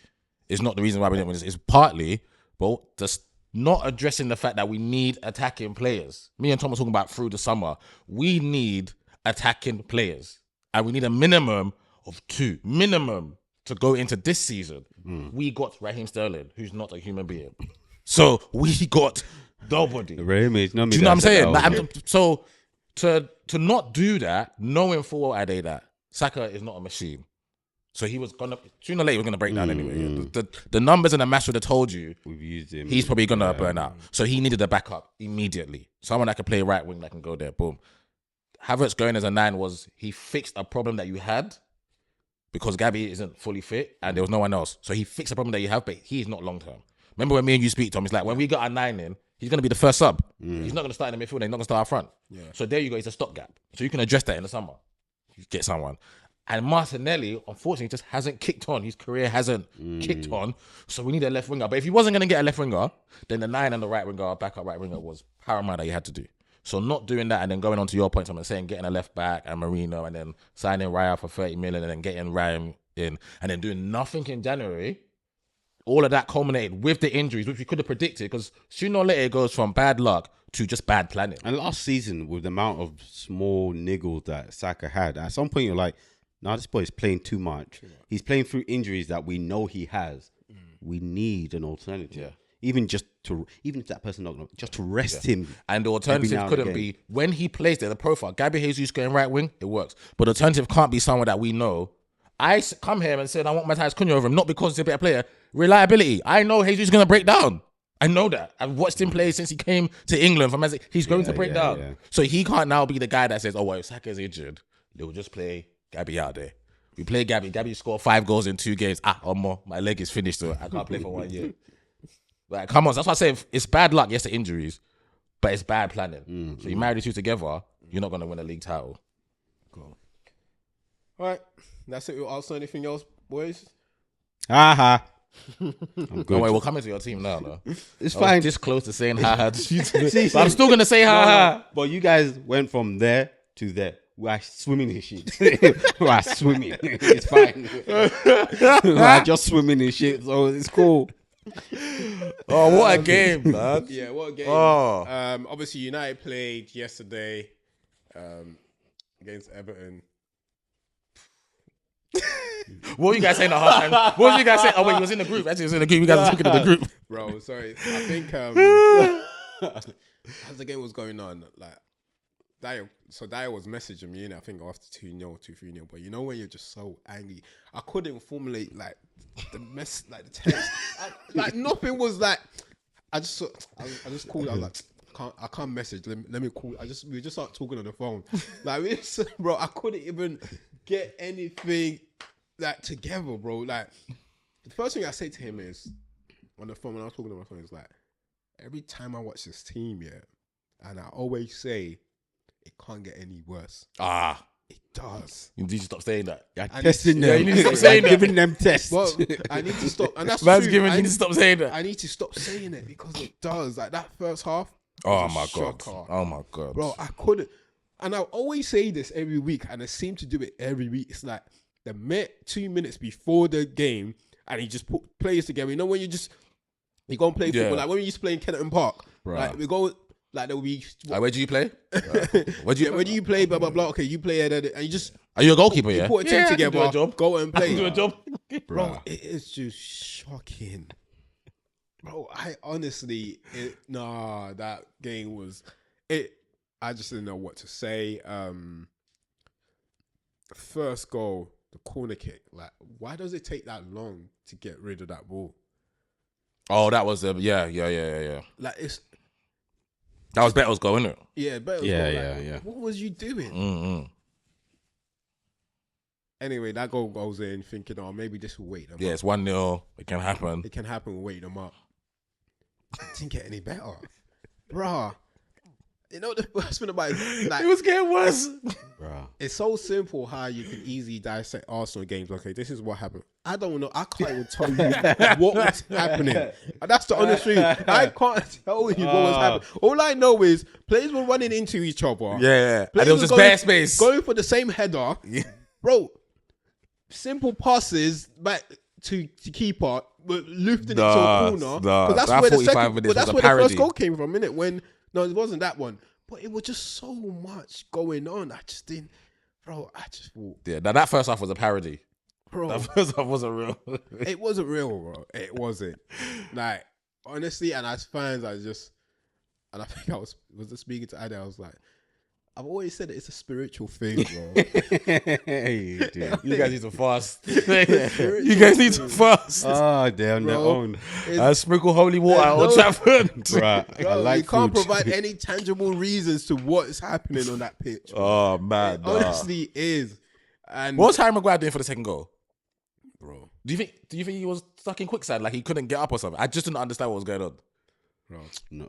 is not the reason why we didn't win this. It's partly, but just not addressing the fact that we need attacking players. Me and Tom were talking about through the summer. We need attacking players, and we need a minimum of 2 to go into this season. We got Raheem Sterling, who's not a human being, so we got nobody. Raheem is not. Do you know what I'm saying? Like, so to not do that, knowing full well that Saka is not a machine, so he was gonna sooner or later we're gonna break down anyway. The numbers and the maths would have told you we've used him. He's probably gonna burn out, so he needed a backup immediately. Someone that could play right wing that can go there. Boom. Havertz going as a 9 was he fixed a problem that you had because Gabby isn't fully fit and there was no one else. So he fixed a problem that you have, but he's not long term. Remember when me and you speak, Tom? It's like when we got our 9 in, he's going to be the first sub. He's not going to start in the midfield. He's not going to start up front. Yeah. So there you go. It's a stopgap. So you can address that in the summer. You get someone. And Martinelli, unfortunately, just hasn't kicked on. His career hasn't kicked on. So we need a left winger. But if he wasn't going to get a left winger, then the 9 and the right winger, backup right winger, was paramount that you had to do. So not doing that and then going on to your point, I'm saying getting a left back and Marino and then signing Raya for 30 million and then getting Ryan in and then doing nothing in January, all of that culminated with the injuries, which we could have predicted because sooner or later it goes from bad luck to just bad planning. And last season, with the amount of small niggles that Saka had, at some point you're like, nah, this boy is playing too much. He's playing through injuries that we know he has. We need an alternative. Yeah. Even if that person not just to rest him. And the alternative couldn't be when he plays there, the profile. Gabby Jesus going right wing, it works. But the alternative can't be someone that we know. I come here and said I want Matthias Cunha over him, not because he's a better player. Reliability. I know Jesus is going to break down. I know that. I've watched him play since he came to England from Man. He's going to break down. Yeah. So he can't now be the guy that says, oh, well, if Saka's injured, they'll just play Gabby out there. We play Gabby. Gabby scored 5 goals in 2 games. My leg is finished, so I can't play for 1 year. Like, come on. That's why I say it's bad luck, yes, the injuries, but it's bad planning. So you marry the two together, you're not going to win a league title. Cool. All right. That's it. Also, anything else, boys? I'm good. No way, we're coming to your team now, though. It's fine. This close to saying ha-ha. But I'm still going to say ha-ha. But you guys went from there to there. We are swimming in shit. We are swimming. It's fine. We are just swimming in shit, so it's cool. Oh, what a game, man. Yeah, what a game. Oh. Obviously, United played yesterday against Everton. What were you guys saying at halftime? What were you guys saying? Oh, wait, he was in the group. Actually, he was in the group. You guys were talking in the group. Bro, sorry. I think as the game was going on, like, Dyer was messaging me, I think after 2-0, 2-3-0. But you know when you're just so angry, I couldn't formulate like the text. Like nothing was like. I just called. I was like, I can't message. Let me call. We just start talking on the phone. Like, bro, I couldn't even get anything like together, bro. Like the first thing I say to him is on the phone when I was talking on my phone is like, every time I watch this team, and I always say, it can't get any worse. It does. You need to stop saying that. You're testing them. Yeah, you need to stop saying that. Giving them tests. Well, I need to stop. And that's Man's true. giving. You need to stop saying that. I need to stop saying it because it does. Like that first half. Oh was a my god. shocker. Oh my god. Bro, I couldn't. And I always say this every week, and I seem to do it every week. It's like the 2 minutes before the game, and he just put players together. You know when you just We go and play football. Yeah. Like when we used to play in Kennington Park. Bruh. Like we go, like there will be. Where do you play? Where do you? Where do you play? Blah blah blah. Okay, you play, and you just Are you a goalkeeper? you Yeah. put a team I can do together. a job. Go and I play. can do a job. Bro, it is just shocking. Bro, I honestly, that game was it. I just didn't know what to say. First goal, the corner kick. Like, why does it take that long to get rid of that ball? Oh, that was yeah. Like, it's That was Bettel's goal, isn't it? yeah, better. Yeah, like, yeah. What was you doing? Mm-hmm. Anyway, that goal goes in, thinking, oh, maybe this will wait them Yeah, up. it's 1-0. It can happen. It can happen. We'll wait them up. It didn't get any better, bruh. You know the worst thing about it, like, It was getting worse. Bruh. it's so simple how you can easily dissect Arsenal games. Okay, this is what happened. I don't know. I can't even tell you what was happening. And that's the honest truth. I can't tell you what was happening. All I know is players were running into each other. Yeah. And Players there was were just bare space. going for the same header. Bro, simple passes back to keeper, but lifted it to a corner. But that's that where the 45 second, minutes but that's was a where the parody. first goal came from, innit? When no, it wasn't that one. But it was just so much going on. I just didn't, bro. I just thought, Yeah, now that first half was a parody. bro, That first half wasn't real. it wasn't real, bro. It wasn't. Like, honestly, and as fans, I think I was speaking to Ade. I was like, I've always said it's a spiritual thing, bro. Hey, dude. You guys need to fast. You guys need to fast. Oh, they're on their Bro. own. Sprinkle holy water There's on no- Trafford. Right. I Bro, like you can't food. provide any tangible reasons to what is happening on that pitch. Bro. Oh, man. It honestly is. And What was Harry Maguire doing for the second goal? bro, Do you think he was stuck in quicksand, like he couldn't get up or something? I just didn't understand what was going on.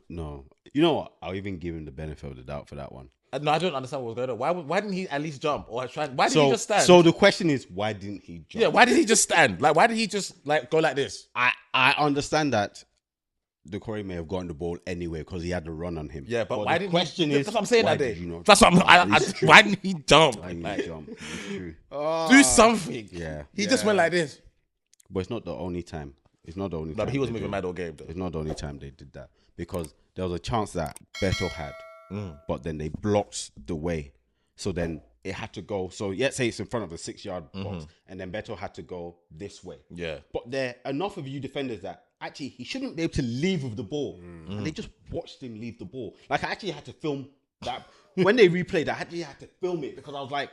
No. You know what? I'll even give him the benefit of the doubt for that one. No, I don't understand what was going on. Why didn't he at least jump or try? Why did he just stand? So the question is, why didn't he jump? yeah, why did he just stand? Like, why did he just like go like this? I understand that the Corey may have gotten the ball anyway because he had the run on him. Yeah, but the why didn't question he? is, That's what I'm saying why that day. did you not That's what I'm. It's true. Why didn't he jump? Why didn't Like, he jump? It's true. do something. Yeah. He just went like this. But it's not the only time. It's not the only No, time. but he was they moving did it. mad all game though. It's not the only time they did that because there was a chance that Beto had, but then they blocked the way. So then it had to go. So let's say it's in front of the 6-yard box, and then Beto had to go this way. Yeah. But there are enough of you defenders that actually he shouldn't be able to leave with the ball, and they just watched him leave the ball. Like I actually had to film that when they replayed. I actually had to film it because I was like,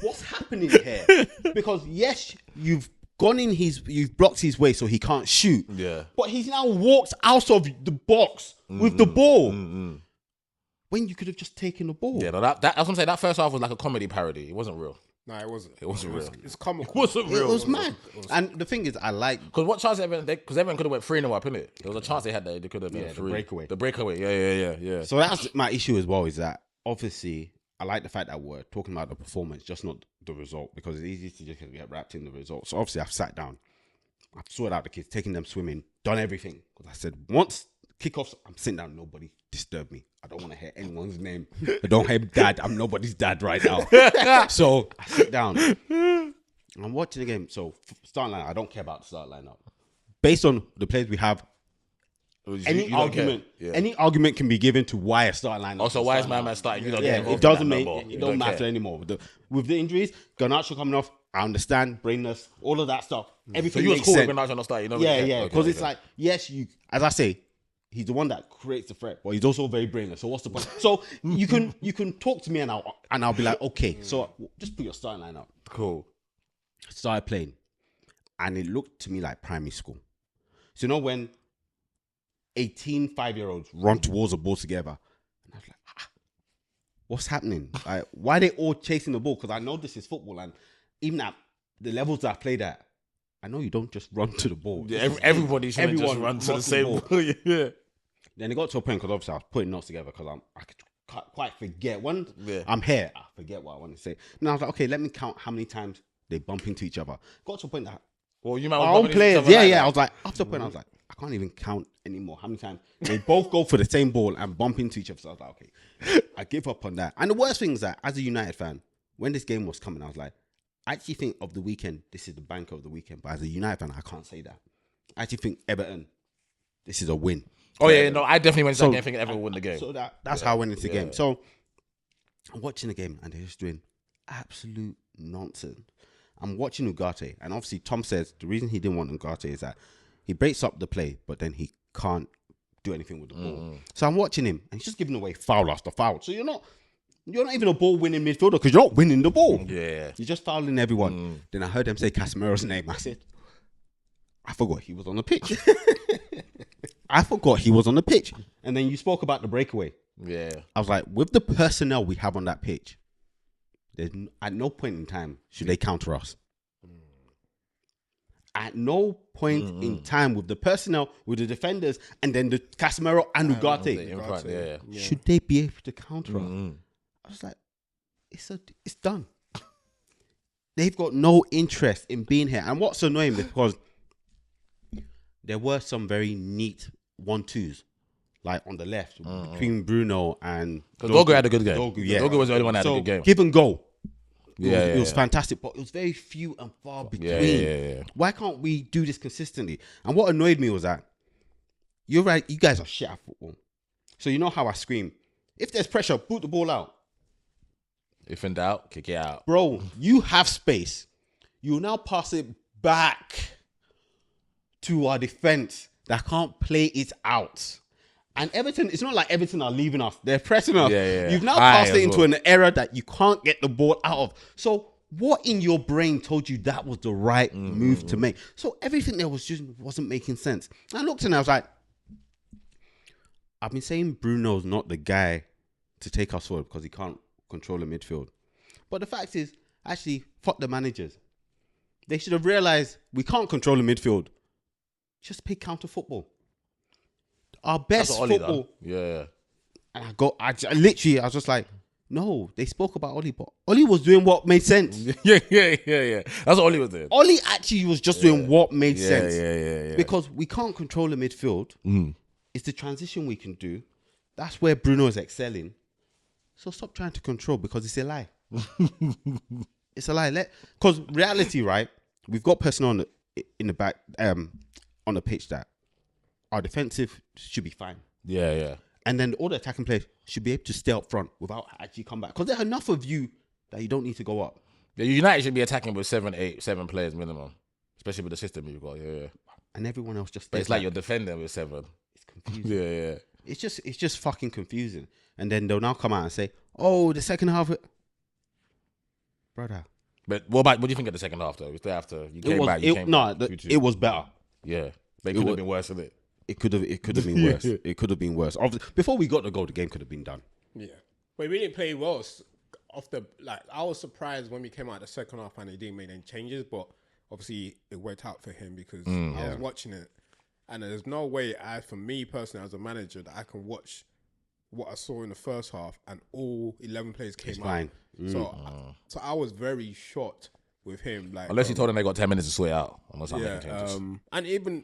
"What's happening here?" Because yes, you've gone in you've blocked his way so he can't shoot. Yeah. But he's now walked out of the box with the ball. When you could have just taken the ball. Yeah, no, that's what I'm saying. That first half was like a comedy parody. It wasn't real. no, it wasn't. It wasn't real. It's comical. It wasn't It real. was mad. And the thing is, I like Because what chance Everton? Because Everton could have went 3-0 up, innit? There was a chance they had that they could have been the 3. breakaway. The breakaway. Yeah. So that's my issue as well, is that obviously I like the fact that we're talking about the performance, just not the result, because it's easy to just get wrapped in the result. So obviously I've sat down, I've sorted out the kids, taking them swimming, done everything. Because I said, once kickoffs, I'm sitting down, nobody disturb me. I don't want to hear anyone's name. I don't hear dad. I'm nobody's dad right now. So I sit down. I'm watching the game. So starting line, I don't care about the start lineup. Based on the players we have, any argument can be given to why a start lineup. Also, why is my man starting? You don't Yeah, get involved it doesn't in that make no more. it You don't matter care. anymore. With the injuries, Garnacho coming off, I understand, brainness, all of that stuff. So Everything you was makes cool with sense. Garnacho not starting? You know, Yeah, because it's like, yes, you, as I say, he's the one that creates the threat, but he's also very brainless. So what's the point? So you can talk to me and I'll be like, okay, so just put your starting line out. cool. Started playing, and it looked to me like primary school. So you know when 18 5-year-olds run towards a ball together, and I was like, what's happening? Like, why are they all chasing the ball? Because I know this is football, and even at the levels that I played at, I know you don't just run to the ball. Yeah, everybody should just run to the runs same ball. ball. Yeah. Then it got to a point because obviously I was putting notes together because I could quite forget. When Yeah. I'm here, I forget what I want to say. And I was like, okay, let me count how many times they bump into each other. Got to a point that Well, you might our own players, I was like, after a point, I was like, I can't even count anymore. How many times they both go for the same ball and bump into each other? So I was like, okay, I give up on that. And the worst thing is that as a United fan, when this game was coming, I was like, I actually think of the weekend, this is the bank of the weekend. But as a United fan, I can't say that. I actually think Everton this is a win. Oh yeah, no, I definitely went into So- that game thinking everyone win the game. So that's how I went into the game. So I'm watching the game and they're just doing absolute nonsense. I'm watching Ugarte, and obviously Tom says the reason he didn't want Ugarte is that he breaks up the play, but then he can't do anything with the ball. So I'm watching him, and he's just giving away foul after foul. So you're not even a ball winning midfielder because you're not winning the ball. Yeah. You're just fouling everyone. Then I heard them say Casemiro's name. I said, I forgot he was on the pitch. I forgot he was on the pitch. And then you spoke about the breakaway. Yeah. I was like, with the personnel we have on that pitch, at no point in time should they counter us. At no point in time with the personnel, with the defenders, and then the Casemiro and Ugarte, In front, yeah. should they be able to counter us? I was like, it's done. They've got no interest in being here. And what's annoying because there were some very neat 1-2s, like on the left between Bruno and Dogu had a good game. Dogu was the only one that had a good game. Give and go. Yeah, it was fantastic, but it was very few and far between. Yeah. Why can't we do this consistently? And what annoyed me was that you're right. You guys are shit at football. So you know how I scream. If there's pressure, boot the ball out. If in doubt, kick it out. Bro, you have space. You now pass it back to our defense that can't play it out. And Everton, it's not like Everton are leaving us. They're pressing us. Yeah. You've now High passed it as into well. an era that you can't get the ball out of. So what in your brain told you that was the right move to make? So everything there wasn't making sense. I looked and I was like, I've been saying Bruno's not the guy to take us forward because he can't control the midfield. But the fact is, actually, fuck the managers. They should have realized we can't control the midfield. Just play counter football. Our best That's what Oli football. done. Yeah. And I was just like, no, they spoke about Oli, but Oli was doing what made sense. Yeah. That's what Oli was doing. Oli actually was just doing what made sense. Yeah. Because we can't control the midfield. It's the transition we can do. That's where Bruno is excelling. So stop trying to control because it's a lie. It's a lie. Because reality, right? We've got personnel in the back, on the pitch that our defensive should be fine. Yeah. And then all the attacking players should be able to stay up front without actually come back. Because there are enough of you that you don't need to go up. Yeah, United should be attacking with 7 players minimum. Especially with the system you've got. Yeah. And everyone else just But stays it's like back. you're defending with 7. It's confusing. Yeah. It's just fucking confusing. And then they'll now come out and say, oh, the second half. Brother. But what do you think of the second half though? Was there after you came back? It was better. Yeah. But it could have been worse, didn't it? It could have been worse. It could have been worse. Before we got the goal, the game could have been done. Yeah. But we didn't play well. I was surprised when we came out the second half and he didn't make any changes, but obviously it worked out for him because I was watching it and there's no way for me personally as a manager that I can watch what I saw in the first half and all 11 players came out. Fine. So I was very shocked with him. Like, Unless he told them they got 10 minutes to sort it out. Unless I'm yeah, making changes. and even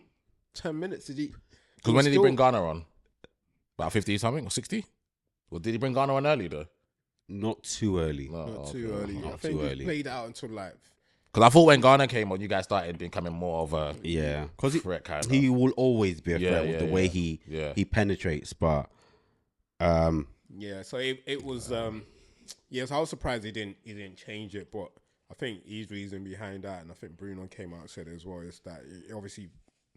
10 minutes did he? Because when did he bring Ghana on? About 50 something or 60? Or did he bring Ghana on early though? Not too early. Not too early. I Not think too he early. played out until like. Because I thought when Ghana came on, you guys started becoming more of a Because threat kind of. he will always be a threat with the way yeah. he penetrates. But Yeah, so it was. Yes, I was surprised he didn't change it, but I think his reason behind that, and I think Bruno came out and said it as well, is that obviously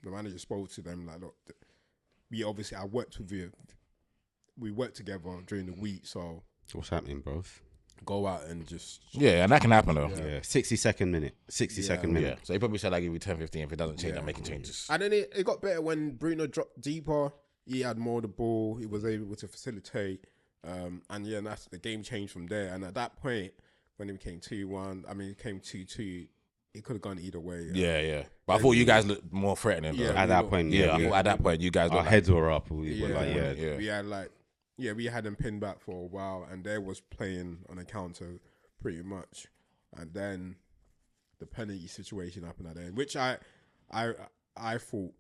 the manager spoke to them like, look, I worked with you. We worked together during the week, so what's happening, bro? go out and just Yeah, and that can happen though. Yeah, 60-second minute. 60-second minute. Yeah. So he probably said I give you 10, 15. If it doesn't change, I'm making changes. And then it got better when Bruno dropped deeper. He had more of the ball. He was able to facilitate. And that's the game changed from there. And at that point, when it became 2-1, it became 2-2. It could have gone either way. Yeah. But I thought you guys looked more threatening. Though. At that point, I thought at that point you guys our looked heads were up. We were yeah. We had them pinned back for a while, and they was playing on a counter pretty much. And then the penalty situation happened at the end, which I thought.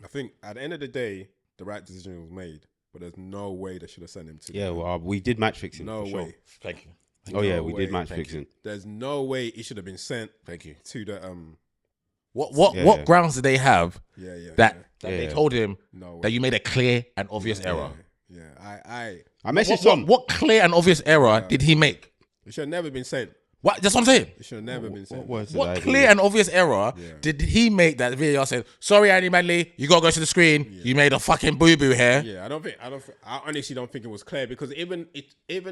I think at the end of the day, the right decision was made, but there's no way they should have sent him to. Yeah, well, we did match fixing. No for way. Sure. Thank you. Oh yeah, No we way. did match Thank fixing. There's no way it should have been sent Thank you. to the What grounds do they have that they Yeah. told him No that you made a clear and obvious error? Yeah, I messaged some. What clear and obvious error did he make? it should have never been said. What? That's what I'm saying. It should have never been said. What clear and obvious error did he make that VAR said, sorry, Andy Manley, you gotta go to the screen. You made a fucking boo-boo here. Yeah, I honestly don't think it was clear because even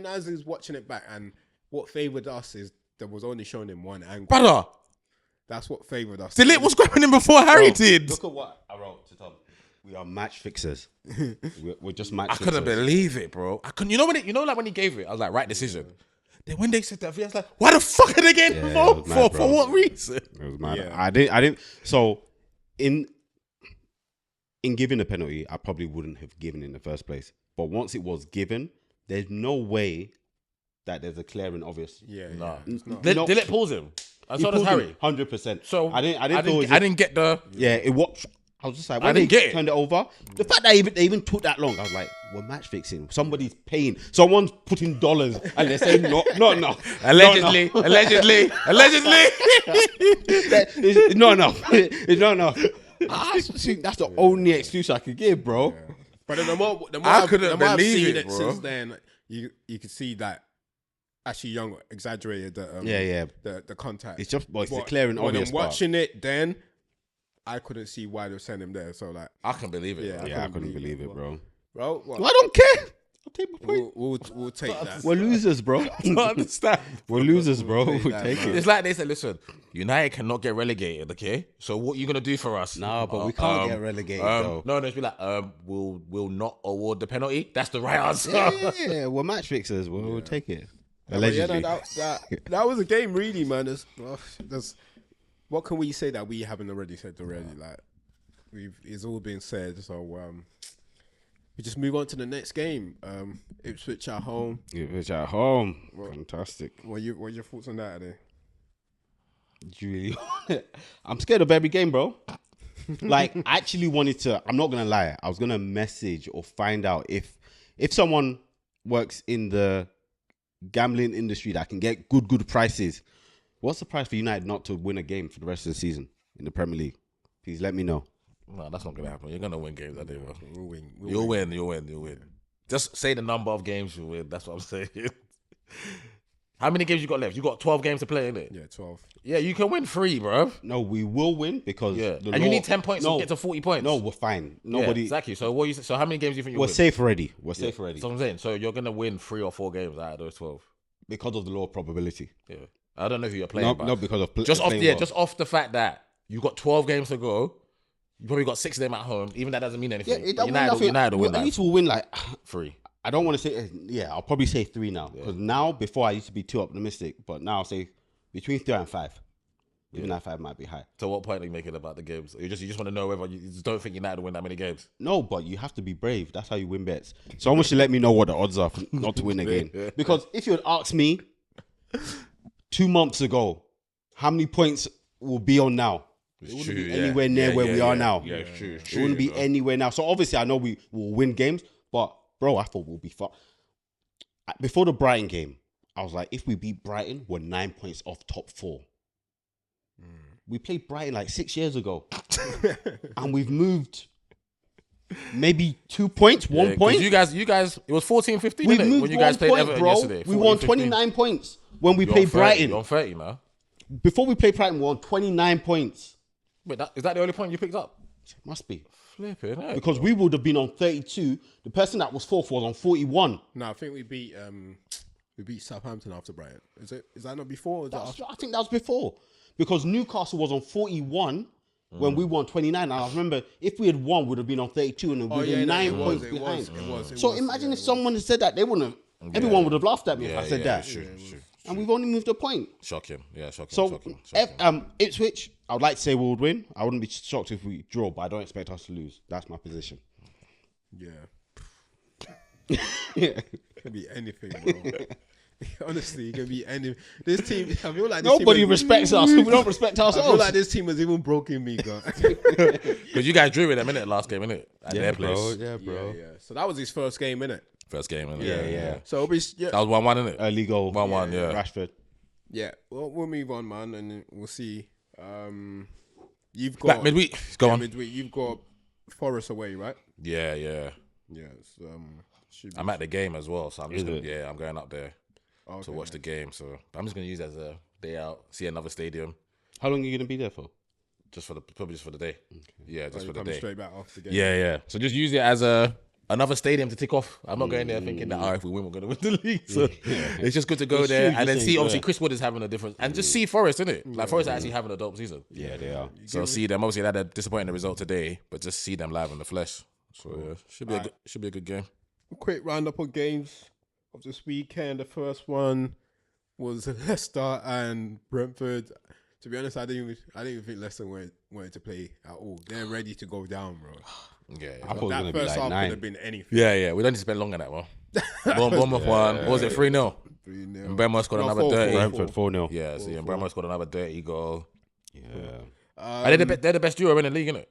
as he's watching it back, and what favoured us is there was only showing him one angle. Brother, That's what favoured us. Delete was grabbing him before Harry did. Look at what I wrote to Tom. We are match fixers. we're just match I fixers. couldn't believe it, bro. I couldn't. You know like when he gave it, I was like, right decision. Then when they said that, I was like, why the fuck are they getting involved mad, for? bro. For what reason? It was mad. Yeah. I didn't. So in giving the penalty, I probably wouldn't have given it in the first place. But once it was given, there's no way that there's a clear and obvious. Yeah, No. it's not. Did it pause him? And so does Harry. 100%. So I didn't get the. Yeah, it watched. I was just like, when didn't they get it. turned it over, the fact that they even took that long, I was like, we're match fixing. Somebody's paying. Someone's putting dollars, and they're saying no. Allegedly. It's not enough. It's not enough. I think that's the only excuse I could give, bro. But then the more I couldn't the more I've believe seen it, bro. since then, you could see that actually Young exaggerated the contact. It's just, it's the clear and when obvious I'm part. watching it, then I couldn't see why they were sending him there. So like, I can believe it. Yeah. Yeah. Yeah, I couldn't believe it, bro. bro, what? I don't care. I'll take my point. We'll take that. We're losers, bro. I don't understand. We're losers, bro. We'll take We'll that, take bro. it. It's like they said, listen, United cannot get relegated, okay? So what you gonna do for us? No, but we can't get relegated, though. No, it's be like, we'll not award the penalty. That's the right answer. Yeah, we're match fixers. We'll take it. Yeah, but Allegedly. that was a game, really, man. What can we say that we haven't already said already? Like, it's all been said. So we just move on to the next game. Ipswich at home. Ipswich at home. Fantastic. What are your thoughts on that? Really? I'm scared of every game, bro. Like, I actually wanted to, I'm not going to lie, I was going to message or find out if someone works in the gambling industry that can get good prices, what's the price for United not to win a game for the rest of the season in the Premier League? Please let me know. No, that's not gonna happen. You're gonna win games that day, bro. We'll win. You'll win. Just say the number of games you win. That's what I'm saying. How many games you got left? You got 12 games to play, innit? Yeah, 12. Yeah, you can win 3, bro. No, we will win because And you need 10 points to get to 40 points. No, we're fine. Yeah, Nobody. exactly. So what you? So how many games do you think you We're win? safe already. We're safe already That's what I'm saying. So you're gonna win 3 or 4 games out of those 12. because of the law of probability. Yeah. I don't know who you're playing. No, because of just off playing well. just off the fact that you got 12 games to go. You probably got 6 of them at home. Even that doesn't mean anything. Yeah, But United will win At that least we'll win like 3. I don't want to say, I'll probably say 3 now. Because now, before I used to be too optimistic, but now I'll say between 3 and 5. Even that 5 might be high. So what point are you making about the games? You just want to know whether you just don't think United will win that many games? No, but you have to be brave. That's how you win bets. Someone should let me know what the odds are for not to win a game. Because if you had asked me 2 months ago, how many points will be on now? It wouldn't be anywhere near where we are now. Yeah, it's true. It's It true, wouldn't be bro. anywhere now. So obviously, I know we will win games, but bro, I thought we'll be fine. Before the Brighton game, I was like, if we beat Brighton, we're 9 points off top 4. We played Brighton like 6 years ago, and we've moved maybe 2 points, 1 point. You guys, it was 14-15 We've innit, moved when you guys 1 played point, Everton bro. yesterday. We won 14-15. 29 points when we You're played on 30, Brighton. You're on 30 now. Before we played Brighton, we won 29 points. Wait, is that the only point you picked up? Must be. Flipping, eh? Because we would have been on 32. The person that was 4th was on 41. No, I think we beat Southampton after Brighton. Is that not before? Or is that after? I think that was before. Because Newcastle was on 41 when we won 29. And I remember if we had won, we would have been on 32 and we were 9 points behind. So imagine if someone had said that, they wouldn't have, everyone would have laughed at me if I said that. True. And we've only moved a point. Shocking. Yeah, shocking. So, shocking. Ipswich, I would like to say we would win. I wouldn't be shocked if we draw, but I don't expect us to lose. That's my position. Yeah. Yeah. Could be anything, bro. Honestly, it could be any. This team, I feel like this Nobody team respects us. We don't respect I feel ourselves. like this team has even broken me, God. Because you guys drew with them, innit, last game, innit? At their place. Yeah, bro. Yeah. So that was his first game, innit? First game, innit? Yeah. So it'll be, That was 1-1, innit? Early goal. 1-1, yeah. Rashford. yeah. We'll move on, man, and we'll see. You've got Like midweek. Go on. midweek. You've got Forest away, right? Yeah. Yeah. It's, should be I'm at the game as well, so I'm just Is gonna, it? I'm going up there to watch the game. So I'm just gonna use it as a day out, see another stadium, How long are you gonna be there for? probably just for the day. Yeah, just for the Coming day. straight back after the game. Yeah. So just use it as another stadium to tick off. I'm not going there thinking that if we win, we're gonna win the league. So it's just good to go It's there true, and then just see. saying, Obviously, yeah. Chris Wood is having a difference, and just see Forest, isn't it? Like Forest are actually having a dope season. Yeah, they are. So see them. Obviously, they had a disappointing result today, but just see them live in the flesh. So yeah, should be a good game. Quick roundup of games of this weekend. The first one was Leicester and Brentford. To be honest, I didn't even think Leicester wanted to play at all. They're ready to go down, bro. Yeah. I thought it was That gonna be first like half could 9. have been anything. Yeah. We don't need to spend long on that one. Bournemouth won. What was it? 3-0. 3-0. And Brentford scored No, another 4-4. dirty. Brentford 4-0. Yeah, so Brentford scored another dirty goal. Yeah. And they're the best duo in the league, innit?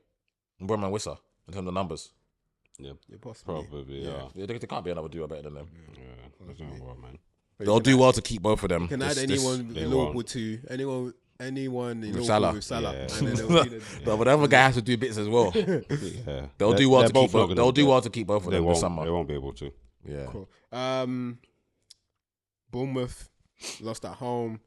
Brentford and Wissa in terms of numbers. Yeah. Possibly. Probably. Yeah. There can't be another duo better than them. Yeah. That's not well, man. They'll do well to keep both of them. Can add anyone they in Liverpool won't. to anyone in Liverpool Salah. with Salah. Yeah. And then they'll see But the other guy has to do bits as well. Yeah. They'll do well They're to keep both not both. gonna They'll do get- well to keep both of They them this won't. summer. They won't be able to. Yeah. Cool. Bournemouth lost at home.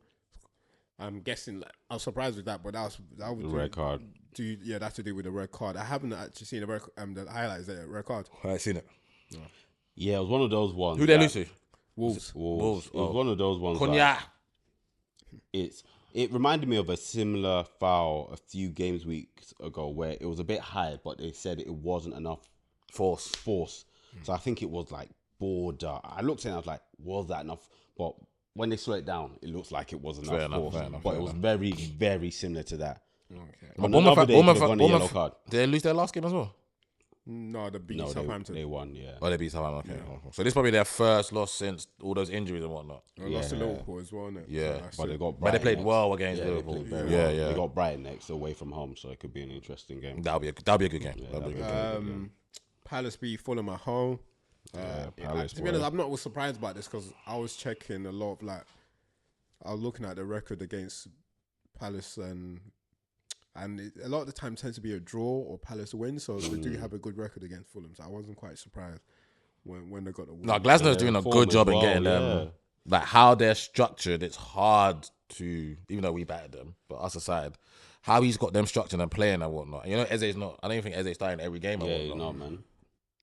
I'm guessing. I was surprised with that, but that was The red card. That's to do with the red card. I haven't actually seen the highlights there. Red card. I ain't seen it. Yeah, it was one of those ones. Who they that- lose to? Wolves. Wolves. It was Oh. one of those ones. Cognac. It reminded me of a similar foul a few games weeks ago where it was a bit high, but they said it wasn't enough Force. So I think it was like border. I looked at it and I was like, was that enough? But when they slow it down, it looks like it was enough force. But it was very, very similar to that. Okay. On another day, it could have gone a yellow card. Did they lose their last game as well? No, the beat No, Southampton. they won, yeah. Oh, they beat Southampton. Okay. So this is probably their first loss since all those injuries and whatnot. They lost to Liverpool as well, innit? Yeah. But they got But they Brighton played next. well against They Liverpool. played very Yeah, well. yeah. They got Brighton next away from home, so it could be an interesting game. That'll be a good game. That'll be a good game. Palace beat Fulham at home. Palace To be honest, were- I'm not surprised about this because I was checking a lot of I was looking at the record against Palace and a lot of the time tends to be a draw or Palace win. So they do have a good record against Fulham. So I wasn't quite surprised when they got the win. No, Glasnow's doing a form good as job in well, getting them. Like how they're structured, it's hard to, even though we battered them, but us aside, how he's got them structured and playing and whatnot. You know, Eze's not. I don't even think Eze's starting every game. Yeah, and whatnot. no, man.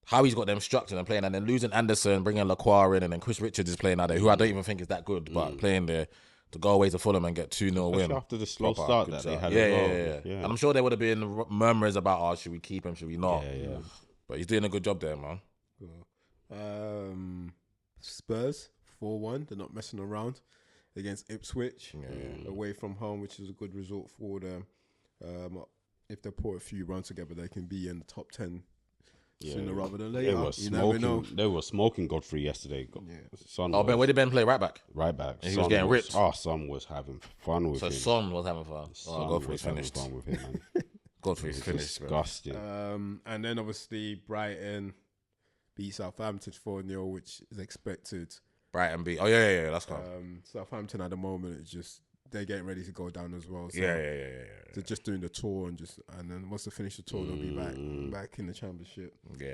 How he's got them structured and playing, and then losing Anderson, bringing Lacroix in, and then Chris Richards is playing out there, who I don't even think is that good, but playing there to go away to Fulham and get 2-0 win. Especially after the slow Proper start good that they start. had Yeah, as well. yeah. And I'm sure there would have been murmurs about, oh, should we keep him, should we not? Yeah. But he's doing a good job there, man. Spurs 4-1. They're not messing around against Ipswich away from home, which is a good result for them. If they put a few runs together, they can be in the top 10 sooner rather than later. You never know. They were smoking Godfrey yesterday. Son Oh, Ben, where did Ben play? Right back. right back. He was getting ripped. Son was having fun with So him. Son was having fun. Son Godfrey's was having finished. fun with him, man. Godfrey's finished. bro. Disgusting. And then obviously Brighton beat Southampton 4-0, which is expected. Brighton beat. Oh, yeah. That's calm. Southampton at the moment is just they're getting ready to go down as well. So Yeah. they're just doing the tour and then once they finish the tour, they'll be back in the championship. Yeah.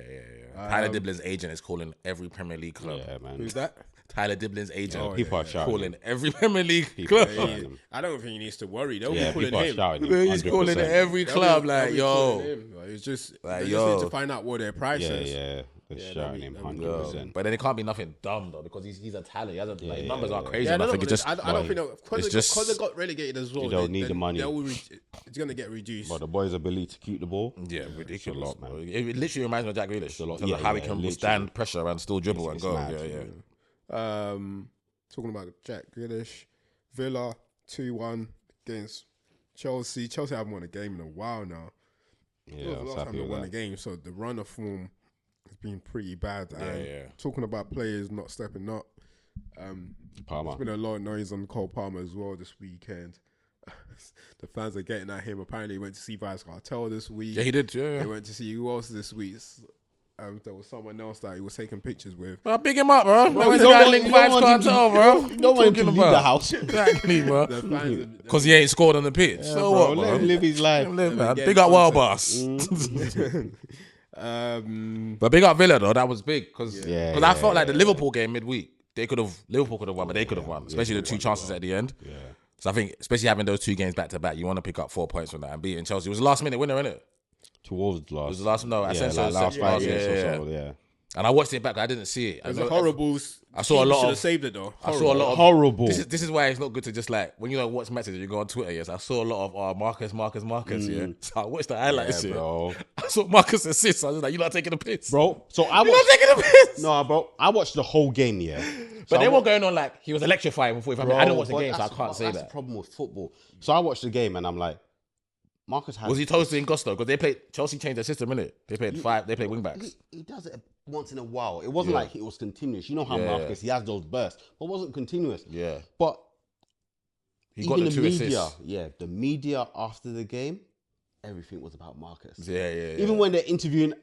Tyler Diblin's agent is calling every Premier League club. Yeah, man. Who's that? Tyler Diblin's agent People are shouting. calling every Premier League People club. are shouting him. I don't think he needs to worry. They'll Yeah, be calling people are him. shouting him. He's calling 100%. every club like, yo. It's just Like, they just yo. need to find out what their price Yeah, is. yeah. They're shouting him that'll be- 100%. But then it can't be nothing dumb though because he's a talent. He has his numbers are crazy. Yeah, and I no, think but it just I don't think because just- they got relegated as well. You don't need the money. It's gonna get reduced. But the boys' ability to keep the ball, yeah, ridiculous. lot, man. Bro. It literally reminds me of Jack Grealish. It's a lot. In terms of Yeah, how he yeah, can literally. withstand pressure and still dribble and It's go. mad. Yeah. Talking about Jack Grealish, Villa 2-1 against Chelsea. Chelsea haven't won a game in a while now. yeah, It was I the was last time happy they with won a that. game, so the run of form has been pretty bad. And yeah. talking about players not stepping up, Palmer. there's been a lot of noise on Cole Palmer as well this weekend. The fans are getting at him. Apparently, he went to see Vice Cartel this week. Yeah, he did. Yeah. They went to see who else this week. there was someone else that he was taking pictures with. Bro, big him up, bro. Bro, Where's you the guy don't Link want- you don't Vibes want him to- cartel, bro? You don't want him to leave the house. Exactly, bro. The fans, Because he ain't scored on the pitch. So Bro, what, let bro? him live his life. Let him live, man. Get Big up Wild content. Boss. But big up Villa, though. That was big. Because Yeah, I felt like the Liverpool game midweek, Liverpool could have won, but they could have won. Especially the two chances at the end. Yeah. So I think, especially having those 2 games back to back, you want to pick up 4 points from that and beating Chelsea. It was the last minute winner, innit? Towards the last. It was the last, no, yeah, Asensio like last said- 5 yeah, minutes yeah, or so, yeah. And I watched it back. I didn't see it. It was a horrible. I saw a lot should of- have saved it though. I saw a lot of Horrible. This is why it's not good to just like when you don't watch matches, you go on Twitter. Yes, I saw a lot of Marcus. Yeah, so I watched the highlights. Yeah, bro. I saw Marcus assist. I was like, "You not taking the piss, Bro, so I You not watched. taking the piss." No, bro, I watched the whole game, yeah. But they were going on like he was electrifying before. I didn't watch the game, so I can't say That's that. the problem with football. So I watched the game and I'm like, Marcus has. Was he toasting Gusto? Because they played Chelsea changed their system, innit? They played 5. They played wing backs. He does it once in a while. It wasn't like it was continuous. You know how Marcus, he has those bursts, but it wasn't continuous. Yeah, But he got even the 2 media, assists. the media after the game, everything was about Marcus. Yeah. Even when they're interviewing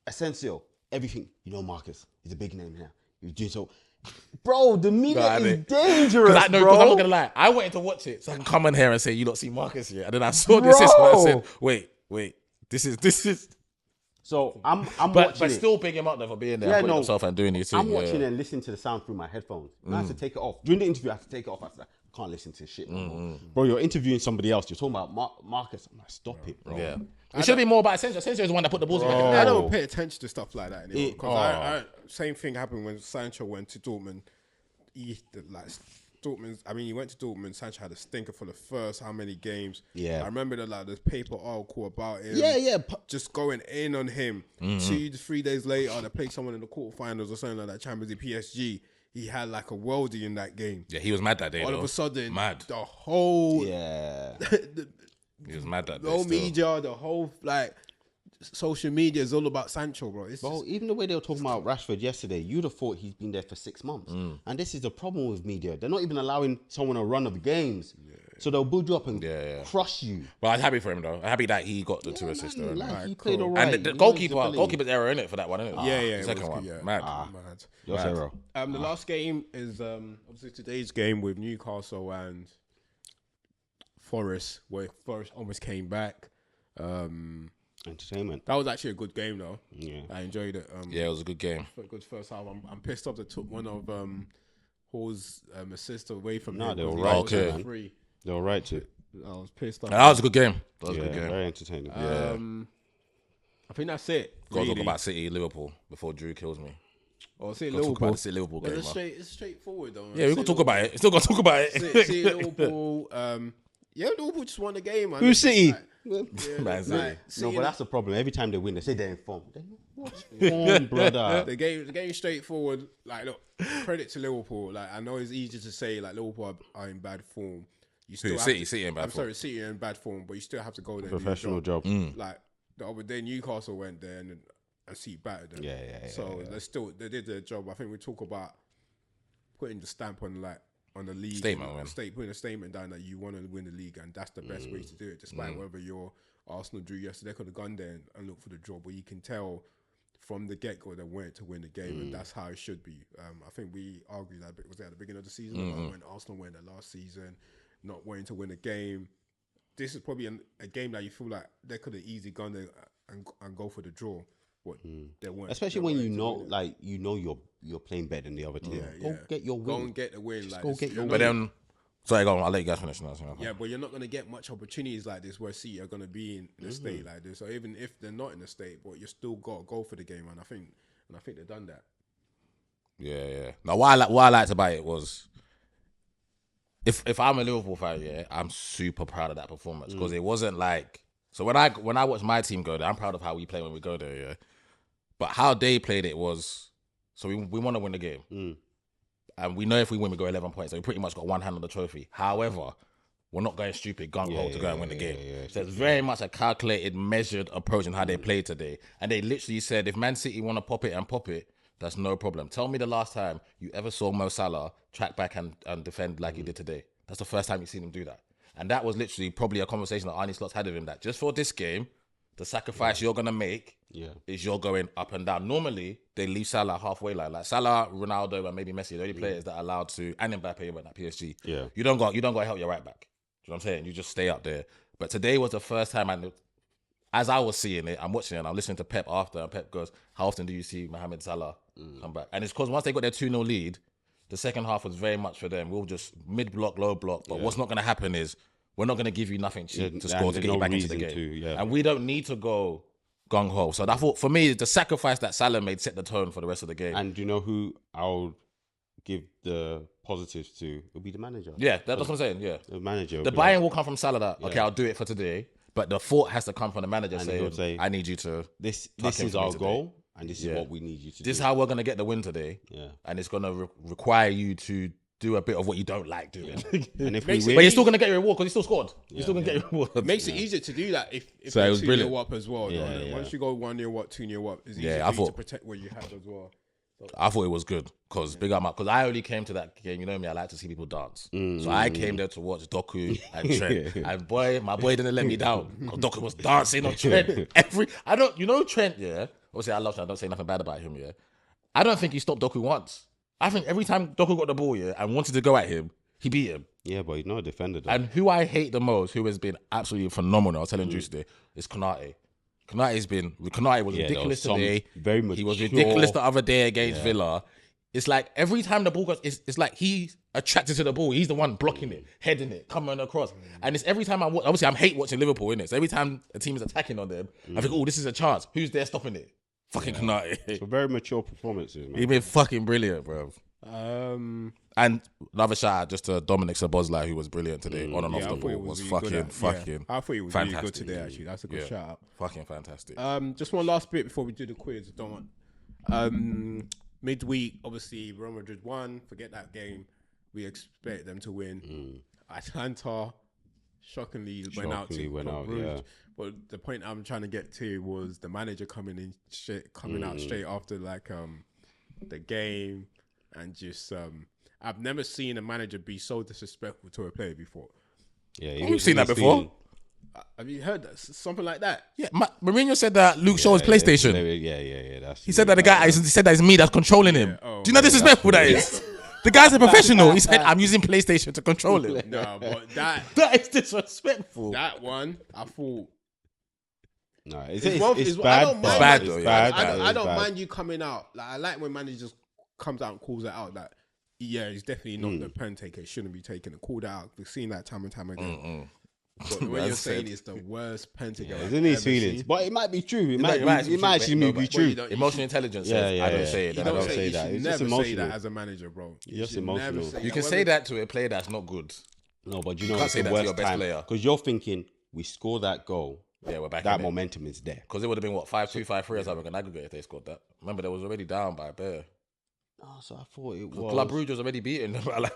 Asensio, everything, you know, Marcus, he's a big name here. He's doing so. Bro, the media is dangerous, Because I'm bro. not gonna lie, I wanted to watch it so I can come in here and say you don't see Marcus yet, and then I saw the assist and I said, wait, this is. So I'm But watching it. still big him up though for being there, Yeah, and putting no. himself and doing his thing. I'm watching and listening to the sound through my headphones. And I have to take it off. During the interview, I have to take it off. I said, I can't listen to shit no more. Bro, you're interviewing somebody else. You're talking about Marcus. I'm like, stop it, bro. Yeah. It should be more about Asensio. Asensio is the one that put the balls back in the I net. don't pay attention to stuff like that anymore. It- Because I same thing happened when Sancho went to Dortmund. He went to Dortmund. Sancho had a stinker for the first how many games? Yeah. I remember the paper article about him. Yeah. Just going in on him. 2 to 3 days later, they played someone in the quarterfinals or something like that. Champions League, PSG. He had like a worldie in that game. Yeah, he was mad that day. All though. of a sudden, mad. the whole Yeah. He was mad that day. the whole still. media, the whole social media is all about Sancho, bro. It's Bro, even the way they were talking about Rashford yesterday, you'd have thought he's been there for 6 months. And this is the problem with media. They're not even allowing someone a run of games. So they'll build you up and crush you. But I'm happy for him though. I'm happy that he got the 2 assists though. Like, he played all right. And the You know his goalkeeper's ability. error in it for that one, isn't it? yeah. The it second was one. good, yeah. Mad. Mad. Your zero. The last game is obviously today's game with Newcastle and Forest, where Forest almost came back. Entertainment. That was actually a good game though. Yeah. I enjoyed it. Yeah, it was a good game. A good first half. I'm pissed off they took one of Hall's assists away from No, him. they were because right, he was okay. free. They're all right too. I was pissed off. That was a good game. That was a Yeah, good game. very entertaining. I think that's it. Gotta talk really. about City, Liverpool before Drew kills me. Or City, Gotta talk Liverpool. about the City Liverpool Well, game. it's man. it's straightforward though. Yeah, we can talk about it. Still gotta talk about it. City, Liverpool. Liverpool just won the game, man. Who's City? Man, City. No, but that's the problem. Every time they win, they say they're in form. They're not what's form, brother. The game straightforward. Like, look, credit to Liverpool. Like, I know it's easy to say like Liverpool are in bad form. You still have City in bad I'm form. sorry, City are in bad form, but you still have to go there. and do your Professional job. Like the other day, Newcastle went there and City battered them. Yeah. So they did their job. I think we talk about putting the stamp on the league Statement, man. putting a statement down that you want to win the league, and that's the best way to do it. Despite whether your Arsenal drew yesterday, they could have gone there and looked for the draw, but you can tell from the get go they wanted to win the game, and that's how it should be. I think we argued that was at the beginning of the season about when Arsenal went the last season, not wanting to win a game. This is probably a game that you feel like they could have easily gone there and go for the draw. What they weren't, Especially they when wanted you to know, win it. like you're playing better than the other team. Go get your win. Go and get the win. Like, go get your But then, sorry, go on. I'll let you guys finish now. yeah, but you're not going to get much opportunities like this where City are going to be in a state like this. So even if they're not in a state, but you still got to go for the game, and I think they've done that. Yeah. Now, what I liked about it was, if I'm a Liverpool fan, yeah, I'm super proud of that performance because it wasn't like. So when I watch my team go there, I'm proud of how we play when we go there, yeah. But how they played it was, so we want to win the game, and we know if we win, we go 11 points. So we pretty much got one hand on the trophy. However, we're not going stupid gung ho to go and win the game. So it's very much a calculated, measured approach in how they played today. And they literally said, if Man City want to pop it, that's no problem. Tell me the last time you ever saw Mo Salah track back and defend like he did today. That's the first time you've seen him do that. And that was literally probably a conversation that Arne Slot's had with him, that just for this game, the sacrifice you're gonna make Yeah. is you're going up and down. Normally, they leave Salah halfway line. Like Salah, Ronaldo, and maybe Messi, the only players that are allowed to, and Mbappe went at PSG. Yeah. You don't got to help your right back. You know what I'm saying? You just stay up there. But today was the first time, and as I was seeing it, I'm watching it, and I'm listening to Pep after, and Pep goes, how often do you see Mohamed Salah come back? And it's because once they got their 2-0 lead, the second half was very much for them. We'll just mid-block, low block. But what's not going to happen is we're not going to give you nothing cheap to score to get you back into the game. And we don't need to go gung-ho. So I thought, for me, the sacrifice that Salah made set the tone for the rest of the game. And do you know who I'll give the positives to? It'll be the manager. Yeah, that's what I'm saying, yeah. The manager. The buy-in will come from Salah that, okay, I'll do it for today. But the thought has to come from the manager And saying, he'll say, I need you to... This tuck in is for me our today. goal, and this is what we need you to do. This is how we're going to get the win today. Yeah. And it's going to require you to do a bit of what you don't like doing. And if we Makes it win, But you're still going to get your reward because you still scored. You're still going to get your reward. It makes it easier to do that if So it you're was 2-0 brilliant. up as well. Yeah, don't it? yeah. Once you go 1-0 up, 2-0 up, it's easier Yeah, I for you to thought- protect what you have as well. I thought it was good because big up, because I only came to that game. You know me, I like to see people dance. So I came there to watch Doku and Trent. And my boy didn't let me down because Doku was dancing on Trent. Trent, yeah. Obviously, I love Trent. I don't say nothing bad about him, yeah. I don't think he stopped Doku once. I think every time Doku got the ball, yeah, and wanted to go at him, he beat him. yeah, but he's not a defender. Though. And who I hate the most, who has been absolutely phenomenal, I was telling Juice today, is Konate. Konate was Yeah, there ridiculous was some today. very He was mature- ridiculous the other day against Villa. It's like every time the ball goes, it's like he's attracted to the ball. He's the one blocking it, heading it, coming across. And it's every time obviously I'm hate watching Liverpool, innit? So every time a team is attacking on them, I think, oh, this is a chance. Who's there stopping it? Fucking Konate. So very mature performances, man. He's been fucking brilliant, bro. And another shout out just to Dominic Sabozlai, who was brilliant today on and off I the thought ball. it Was really good fucking I thought it was really good fantastic. today, actually. That's a good shout out. Fucking fantastic. Just one last bit before we do the quiz. Don't want. Midweek, obviously, Real Madrid won. Forget that game. We expect them to win. Atalanta shockingly went out. Yeah. But the point I'm trying to get to was the manager coming out straight after the game, and just I've never seen a manager be so disrespectful to a player before. Yeah, You've seen that before? Have you heard that? Something like that? Yeah, Mourinho said that Luke Shaw's PlayStation. Yeah. He said that he said that it's me that's controlling him. Oh, Do you know how disrespectful that is? The guy's a professional. He said, I'm using PlayStation to control him. No, but that That is disrespectful. that one, I thought. No, it's I bad. don't mind It's bad, when- though, yeah. I don't mind you coming out. Like, I like when managers comes out and calls it out. That he's definitely not the pen taker. He shouldn't be taking it. Called it out. We've seen that time and time again. But the way you're saying it's the worst pen taker. It's in his feelings, but it might be true. It might actually no, be but true. Emotional intelligence. Yeah, Says, yeah, I don't yeah. say it. You I don't don't say say that. You It's should just never say emotional. that as a manager, bro. It's just should never emotional. say You that. can say that to a player that's not good. No, but you know can't it's say the that to your worst best time player. because you're thinking we score that goal. Yeah, we're back. That in it. momentum is there. Because it would have been 5-2, 5-3 or something, an aggregate if they scored that. Remember, they was already down by a bear. Oh, so I thought it was. Club Brugge was already beaten. Remember,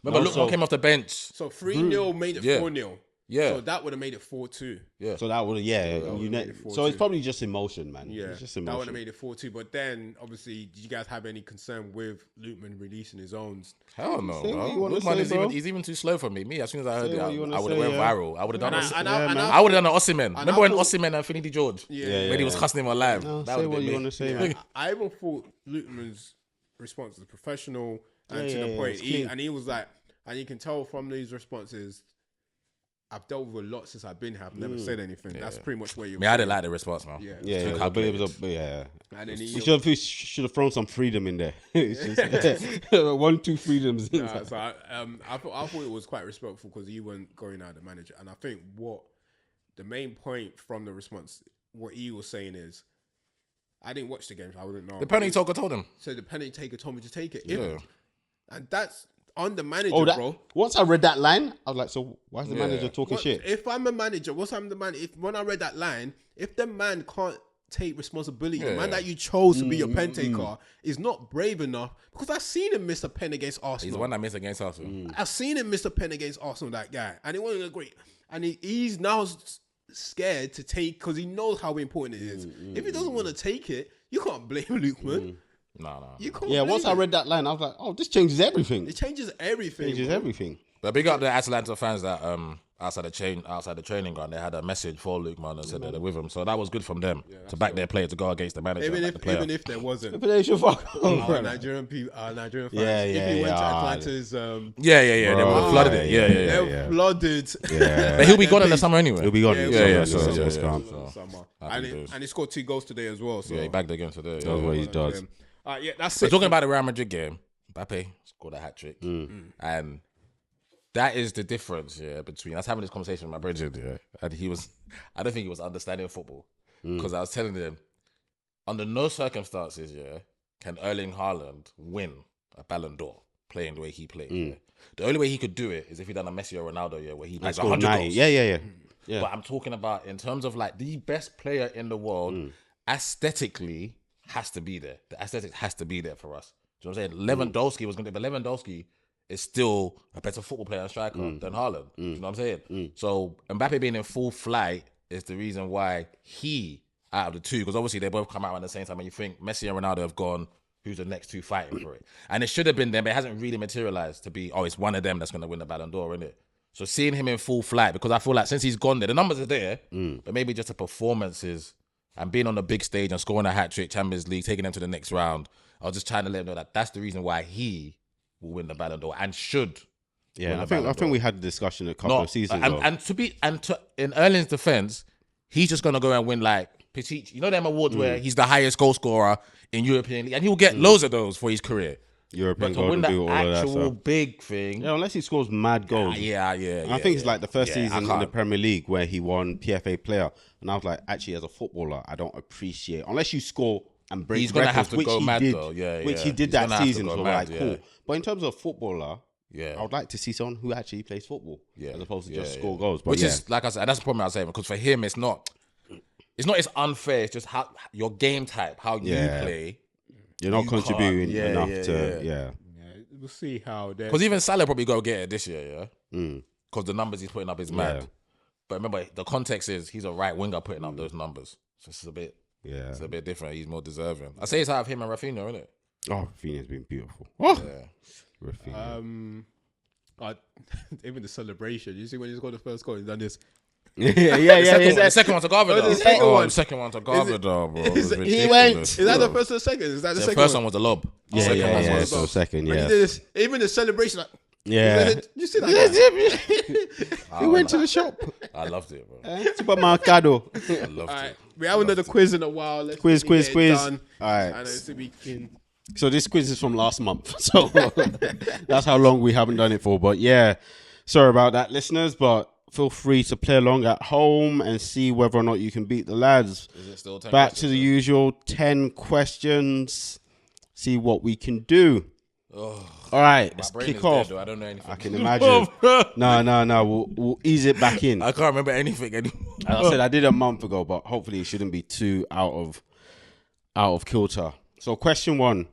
Lookman so- came off the bench. So 3-0 made it Yeah. 4-0. Yeah. So that would have made it 4-2. Yeah. So that would, would've made it so it's 4-2. probably just emotion, man. Yeah, It's just that would emotion. have made it 4-2. But then, obviously, did you guys have any concern with Lookman releasing his own? Hell no, Say bro. what you wanna Lookman say, bro. he's even too slow for me. As soon as I heard Say it, what you wanna I would have say, went yeah. viral. I would have done I I would have done an Osimhen. Remember I when thought- Osimhen and Finidi George? Yeah. When he was cussing him on live. No, That say would what have you been want to me. say, man. I even thought Lookman's response was professional and to Yeah, the yeah, point. it's clean. He was like, and you can tell from these responses, I've dealt with a lot since I've been here. I've never said anything. That's pretty much where you're. I mean, I didn't like the response, man. Yeah. Yeah, Too but it calculated. was yeah. And then We should have thrown some freedom in there. It's just 1-2 freedoms. so I thought it was quite respectful because he weren't going out the manager. And I think what the main point from the response, what he was saying is, I didn't watch the game, so I wouldn't know. The penalty taker told him. So the penalty taker told me to take it. Yeah. And that's on the manager, bro. Once I read that line, I was like, so why is the manager talking What- shit? If I'm a manager, I'm the man. When I read that line, if the man can't take responsibility, the man that you chose to be your pen taker is not brave enough, because I've seen him miss a pen against Arsenal. He's the one that missed against Arsenal. I've seen him miss a pen against Arsenal, that guy, and it wasn't great. And he's now scared to take because he knows how important it is. If he doesn't want to take it, you can't blame Lookman. No. You can't. Yeah, blame once I him. read that line, I was like, oh, this changes everything. it changes everything. Changes bro. everything. But big up the Atalanta fans that outside the training ground, they had a message for Lockman and said that they're with him. So that was good from them to back their player to go against the manager. Even if there wasn't, But they should fuck off. our Nigerian fans, Yeah, if he went to Atlanta's, they would have flooded it. they're flooded. Yeah. But he'll be gone in the summer anyway. He'll be gone. Summer. And he scored 2 goals today as well. So Yeah, he bagged again today. That's what he does. yeah, that's We're it. talking about the Real Madrid game. Mbappe scored a hat trick, and that is the difference. Between I was having this conversation with my brother, and I don't think he was understanding football because I was telling him, under no circumstances, can Erling Haaland win a Ballon d'Or playing the way he plays. The only way he could do it is if he done a Messi or Ronaldo, where he plays 100 goals. Yeah. But I'm talking about in terms of like the best player in the world, aesthetically has to be there. The aesthetic has to be there for us. Do you know what I'm saying? Lewandowski was going to be, but Lewandowski is still a better football player and striker than Haaland. Do you know what I'm saying? So Mbappe being in full flight is the reason why he, out of the two, because obviously they both come out at the same time, and you think Messi and Ronaldo have gone, who's the next two fighting for it? And it should have been them, but it hasn't really materialized to be, it's one of them that's going to win the Ballon d'Or, isn't it? So seeing him in full flight, because I feel like since he's gone there, the numbers are there, but maybe just the performances and being on the big stage and scoring a hat-trick, Champions League, taking them to the next round, I was just trying to let him know that that's the reason why he will win the Ballon d'Or and should. Yeah, I think we had a discussion a couple of seasons ago. And in Erling's defense, he's just gonna go and win like Petit. You know them awards where he's the highest goal scorer in European League, and he'll get loads of those for his career. European But to win Golden Boot, the all of that actual stuff. big thing, Unless he scores mad goals. I think it's like the first season in the Premier League where he won PFA Player, and I was like, actually, as a footballer, I don't appreciate unless you score and break he's gonna records, have to go mad though. Which he did that season, so like cool. But in terms of footballer, I would like to see someone who actually plays football, as opposed to just score goals. But which is like I said, that's the problem I was saying, because for him, it's not it's unfair. It's just how your game type, how you play. You're not contributing enough to We'll see how. Because even Salah probably go get it this year, because the numbers he's putting up is mad. But remember, the context is he's a right winger putting up those numbers, so it's a bit. Yeah, it's a bit different. He's more deserving. I say it's out of him and Rafinha, isn't it? Oh, Rafinha's been beautiful. Rafinha. Even the celebration. You see when he's got the first goal, he's done this. The second one's a garbage. The second one's a garbage, bro. He went. Is that the first or the second? Is that the second? The first one was a lob. So second, When he did this, even the celebration, like, you see that? He went to the shop. I loved it, bro. Supermercado. I loved it. We haven't done the quiz in a while. Let's Quiz. done. All right. I know, so we can. So this quiz is from last month. So that's how long we haven't done it for. But yeah, sorry about that, listeners. But feel free to play along at home and see whether or not you can beat the lads. Is it still 10 Back questions, to the usual 10 questions. See what we can do. All right, let's kick off. Dead, I don't know anything. I can imagine. No. We'll ease it back in. I can't remember anything anymore. As I said, I did a month ago, but hopefully it shouldn't be too out of kilter. So question 1.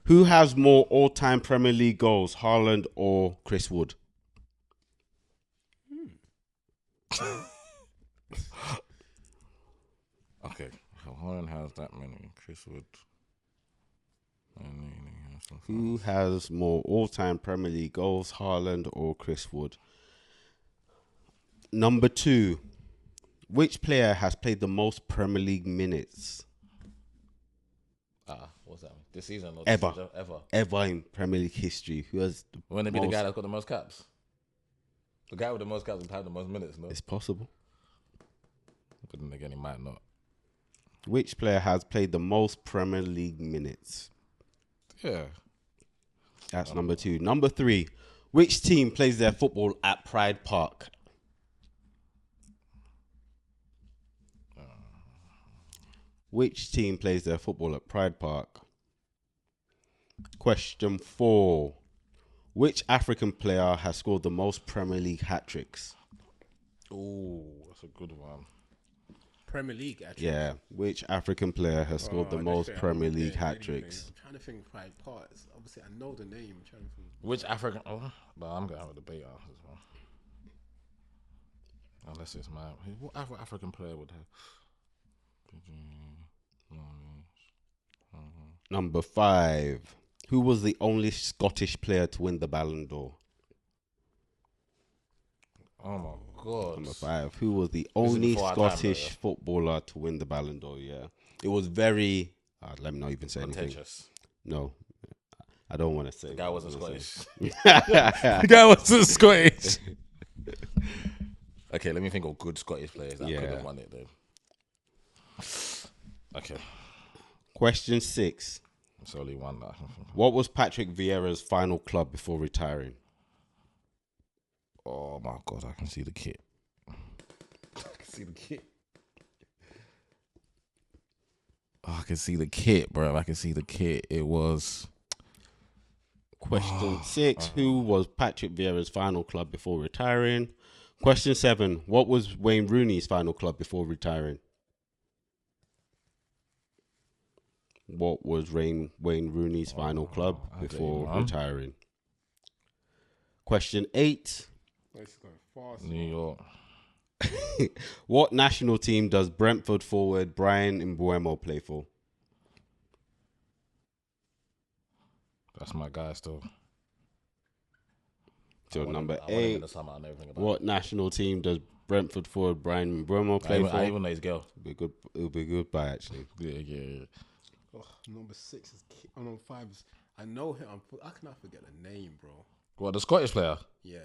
Who has more all-time Premier League goals, Haaland or Chris Wood? Okay, Haaland has that many. Chris Wood. Who has more all-time Premier League goals, Haaland or Chris Wood? Number 2. Which player has played the most Premier League minutes? What's that? This season? Or Ever. Season? Ever. Ever in Premier League history. Who has Wouldn't it be the guy that's got the most caps? The guy with the most caps would have the most minutes, no? It's possible. But then again, he might not. Which player has played the most Premier League minutes? Yeah. That's number 2. Number 3. Which team plays their football at Pride Park? Which team plays their football at Pride Park? Question 4. Which African player has scored the most Premier League hat-tricks? Oh, that's a good one. Premier League, actually. Yeah. Which African player has scored the most Premier League hat-tricks? I'm trying to think of Pride Parts. Obviously, I know the name. I'm trying to think. Which African... Oh, but I'm going to have a debate on this one. Unless it's my... What African player would have... Number 5. Who was the only Scottish player to win the Ballon d'Or? Oh my God. Number 5. Who was the is only before our time, Scottish footballer to win the Ballon d'Or? Yeah. It was very... let me not even say anything. Contentious. No. I don't want to say. The guy wasn't Scottish. Say. The guy wasn't Scottish. Okay, let me think of good Scottish players that could have won it then. Okay. Question 6. It's only one that. What was Patrick Vieira's final club before retiring? Oh my God, I can see the kit. I can see the kit. Oh, I can see the kit, bro. I can see the kit. It was... Question 6. Who was Patrick Vieira's final club before retiring? Question 7. What was Wayne Rooney's final club before retiring? What was Wayne Rooney's final club before retiring? Question 8. New York. What national team does Brentford forward Brian Mbeumo play for? That's my guy still. So number 8. What national team does Brentford forward Brian Mbeumo play for? I even know his girl. It'll be good by actually. Yeah. Oh, number 6 is. Number 5 is. I know him. I cannot forget the name, bro. What, the Scottish player? Yeah.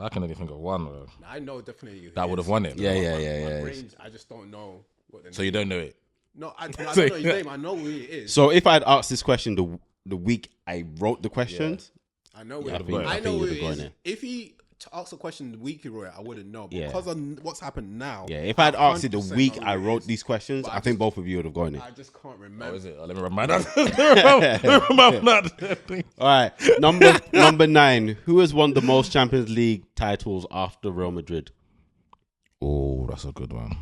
I can only think of one. Bro. I know definitely that would have won it. Yeah. My brains, I just don't know what the name. So you don't know it? No, I don't know his name. I know who he is. So if I'd asked this question the week I wrote the questions, I know. I I know think who you'd he have is. gone If he asked a question the week he wrote it, I wouldn't know. But Yeah. because of what's happened now. yeah, if I'd asked it the 100% week know I who he wrote is. these questions, But I think both of you would have gone it. I just can't Oh, remember. is it? Let me remind that. All right, number 9. Who has won the most Champions League titles after Real Madrid? Oh, that's a good one.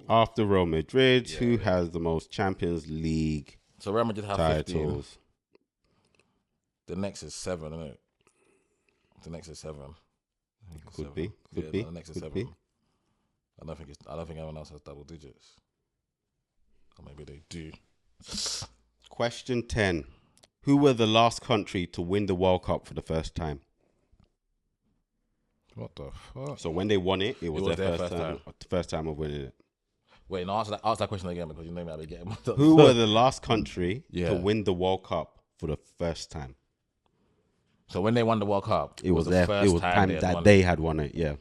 After Real Madrid, who has the most Champions League So Real Madrid have 15. titles? The next is 7, isn't it? The next is 7. Could be. The next is Could 7. be. I don't think anyone else has double digits. Or maybe they do. Question 10. Who were the last country to win the World Cup for the first time? What the fuck? So when they won it, it was their first time. first time of winning it. Wait, no, ask that question again because you know me, I'll be getting Who were the last country Yeah. to win the World Cup for the first time? So when they won the World Cup, It was the their first it was time had that won they had won it. Yeah.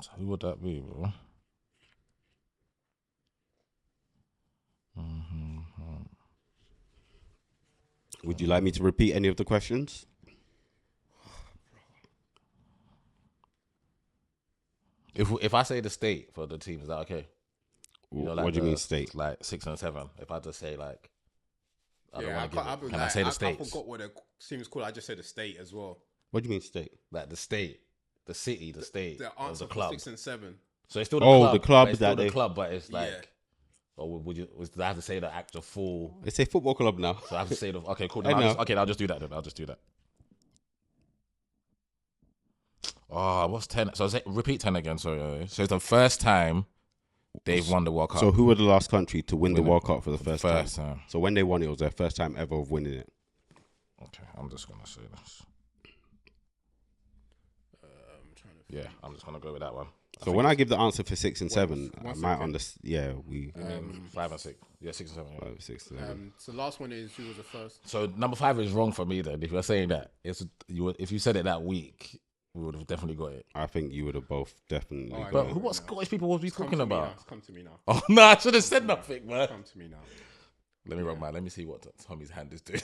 So who would that be, bro? Would you like me to repeat any of the questions? If I say the state for the team, is that okay? What do you mean state? Like 6 and 7. If I just say like, I don't Yeah, want to give it. Can I like, say the I states? forgot what the team's called. I just said the state as well. What do you mean state? Like the state, the city, the state, The of answer the for club. 6 and 7. So it's still the Oh, club. the club but it's still that the they- club, but it's like, Yeah. or would you? Did I have to say the actual full? It's a football club now. So I have to say the. Okay, cool. I Then know. I'll just do that. Then I'll just do that. Oh, what's 10? So repeat 10 again. Sorry. So it's the first time they've won the World Cup. So who were the last country to win the Win it World Cup for the first time? time. So when they won it was their first time ever of winning it. Okay, I'm just gonna say this. I'm trying to. Yeah, I'm just gonna go with that one. So when I give the answer for 6 and 7, I one might second. understand. Yeah, we 5 and 6. Yeah, 6 and 7. Yeah. 5, 6, 7. So the last one is who was the first? So number 5 is wrong for me. Then, if you're saying that, if you said it that week, we would have definitely got it. I think you would have both definitely. Oh, I got But it. what Scottish people was we Come talking to me about? now. Come to me now. Oh no, I should have said nothing, man. Come to me now. Let me rub my. Let me see what Tommy's hand is doing.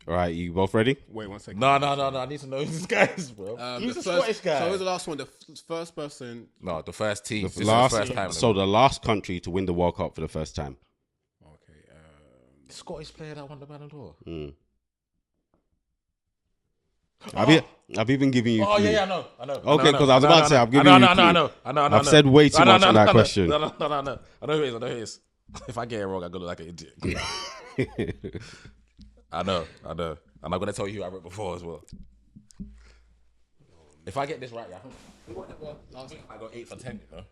All right, you both ready? Wait 1 second. No. I need to know who this guy is, bro. He's the a first, Scottish guy. So who was the last one? The first person. No, the first team. This is Last, the first time. so the last country to win the World Cup for the first time. Okay. Scottish player that won the Ballon d'Or. I've even given you. Oh clue. yeah, I know. Okay, 'cause I was about to say, I've given you a clue. I know. I've said way too much on that question. No. I know who it is. If I get it wrong, I'm gonna look like an idiot. I know. And I'm gonna tell you who I wrote before as well. If I get this right, I got 8 for 10. You know,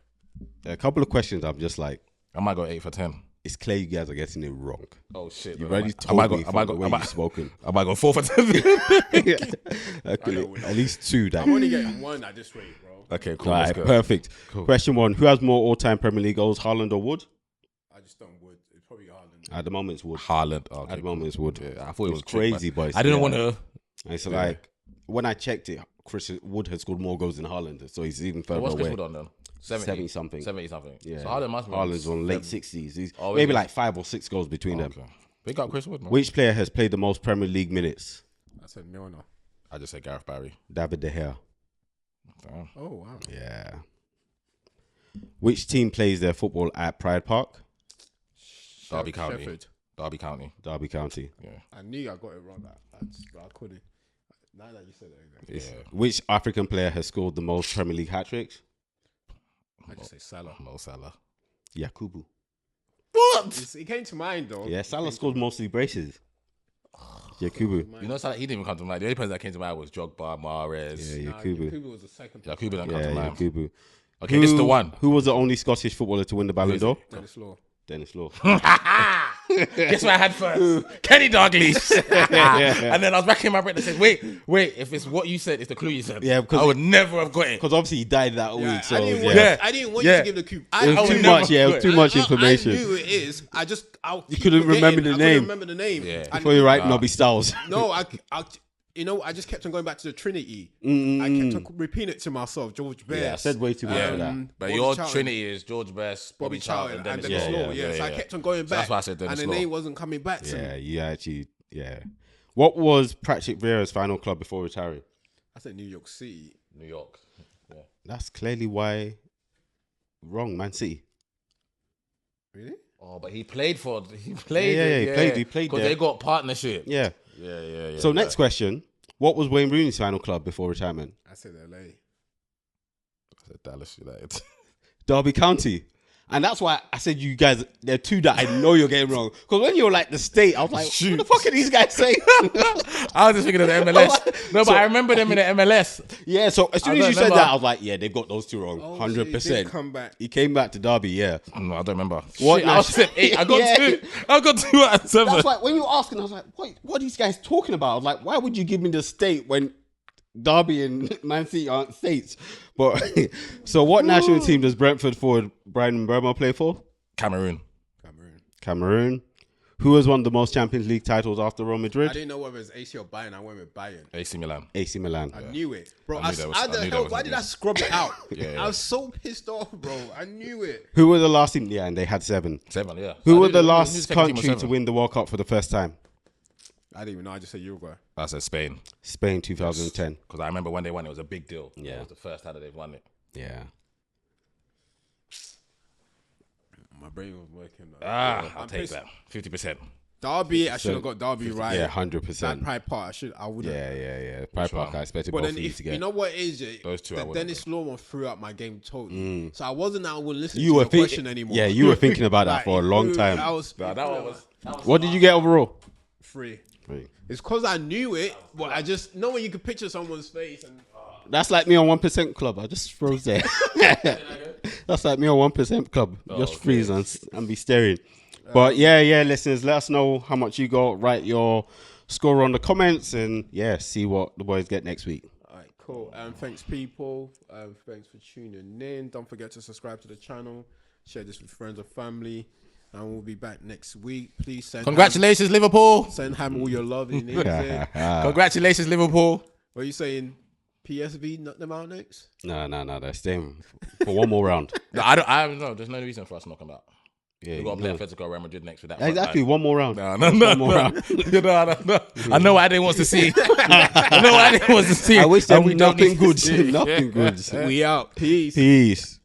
A couple of questions. I'm just like, I might go 8 for 10. it's clear you guys are getting it wrong. Oh shit! You've already told me from the way you've spoken. Am I going 4 for 10? Okay, at least 2. That. I'm only getting 1 at this rate, bro. Okay, cool. All Let's right, go. perfect. Cool. Question 1: Who has more all-time Premier League goals, Haaland or Wood? I just don't would. It's probably Haaland. At the moment, it's Wood. Haaland. Okay, At the moment, it's Wood. Yeah, I thought it was crazy, boys. I didn't want to. It's like when I checked it, Chris Wood has scored more goals than Haaland, so he's even further What's away. Chris Wood on then? 70 something. 70 something. Yeah. So Haaland must be Haaland's on late 60s. He's Oh, maybe is like 5 or 6 goals between them. Okay. Big up Chris Wood, man. Which player has played the most Premier League minutes? I said Milner. I just said Gareth Barry. David De Gea. Damn. Oh wow. Yeah. Which team plays their football at Pride Park? Derby County. Sheffield. Derby County. Derby County. Yeah. I knew I got it wrong. I couldn't. Now that you said it, Yeah. Which African player has scored the most Premier League hat-tricks? I just say Salah. Mo Salah. Yakubu. It came to mind though. Yeah, Salah scored mostly braces. Yakubu. You know, Salah, he didn't even come to mind. The only person that came to mind was Drogba, Mahrez. Yeah, Nah, Yakubu. Yakubu was the second. Yakubu didn't come Yeah, to mind. Yakubu. Okay, this is the one. Who was the only Scottish footballer to win the Ballon d'Or? Dennis Law. Dennis Law. Guess what I had first? Kenny Dalglish. And then I was back in my brain and said, wait, if it's what you said, it's the clue you said. Yeah, because I would never have got it. Because obviously he died that Yeah, week. So I didn't yeah. want you to give the cube. It was too much. Yeah, it was too much information. I knew it is. You couldn't remember the name. Remember the name. Yeah. Before you write Nobby Styles. No, I just kept on going back to the Trinity. I kept on repeating it to myself. George Best. Yeah, I said way too much for that. But Bobby your Charlton. Trinity is George Best, Bobby Charlton, and Dennis Dennis Law. Law. Yeah, so I kept on going So back. that's why I said Dennis and Law. the name wasn't coming back to me. Yeah. What was Patrick Vieira's final club before retiring? I said New York City. New York. Yeah. That's clearly why wrong, Man City. Really? Oh, but he played. Yeah, he played because there. they got partnership. Yeah. Yeah. So next question. What was Wayne Rooney's final club before retirement? I said LA. I said Dallas United. Derby County. And that's why I said you guys, there are 2 that I know you're getting wrong. Because when you're like the state, I was like, what the fuck are these guys saying? I was just thinking of the MLS. No, but I remember them in the MLS. Yeah, so as soon as you said that, I was like, yeah, they've got those 2 wrong. Oh, 100%. so he did come back. He came back to Derby, yeah. No, I don't remember. What Shit, I was said 8. I got Yeah. 2. I got 2 out of 7. That's like, when you were asking, I was like, what are these guys talking about? I was like, why would you give me the state when Derby and Man City aren't states? But, so what national team does Brentford forward Brian Mbeumo play for? Cameroon. Who has won the most Champions League titles after Real I Madrid? didn't know whether it was AC or Bayern. I went with Bayern. AC Milan. AC Milan. I knew it, bro. I knew that was- I knew that Why wasn't did I good. scrub it out? Yeah. I was so pissed off, bro. I knew it. Who were the last team? Yeah, and they had 7. 7, yeah. Who I were knew the knew last second team was country to 7. win the World Cup for the first time? I didn't even know. I just said Uruguay. I said Spain. Spain 2010. Because I remember when they won, it was a big deal. Yeah. It was the first time that they've won it. Yeah. My brain was working. I'll I'm take pissed. that. 50%. Derby, I should have got Derby right. Yeah, That 100%. Pride Park, I would have. Yeah. Pride Park, I expected But both then of you if to get. you know what it is, yeah, Those 2 I the wouldn't Dennis Law one threw out my game totally. So I wasn't now going to listen to you were the question anymore. Yeah, you were thinking about that Like, for a it long threw- time. That was That one was What did you get overall? 3. 3. It's because I knew it, but I just know when you could picture someone's face and That's like me on 1% Club. I just froze there. That's like me on 1% Club. Just freeze and be staring. But yeah, listeners, let us know how much you got. Write your score on the comments and see what the boys get next week. all right, cool. Thanks, people. Thanks for tuning in. Don't forget to subscribe to the channel. Share this with friends or family. And we'll be back next week. Please send Congratulations, Liverpool. send Ham all your love in it. Congratulations, Liverpool. What are you saying? PSV knock them out next? No. They're staying for one more round. No, I don't know. There's no reason for us to knock them out. Yeah, We've got to play no. Atletico Real Madrid next with that. Exactly, one more round. No. One more round. No. I know what I didn't want to see. I know what I didn't want to see. I wish And them we don't nothing need good. to see. Nothing good. We out. Peace. Peace.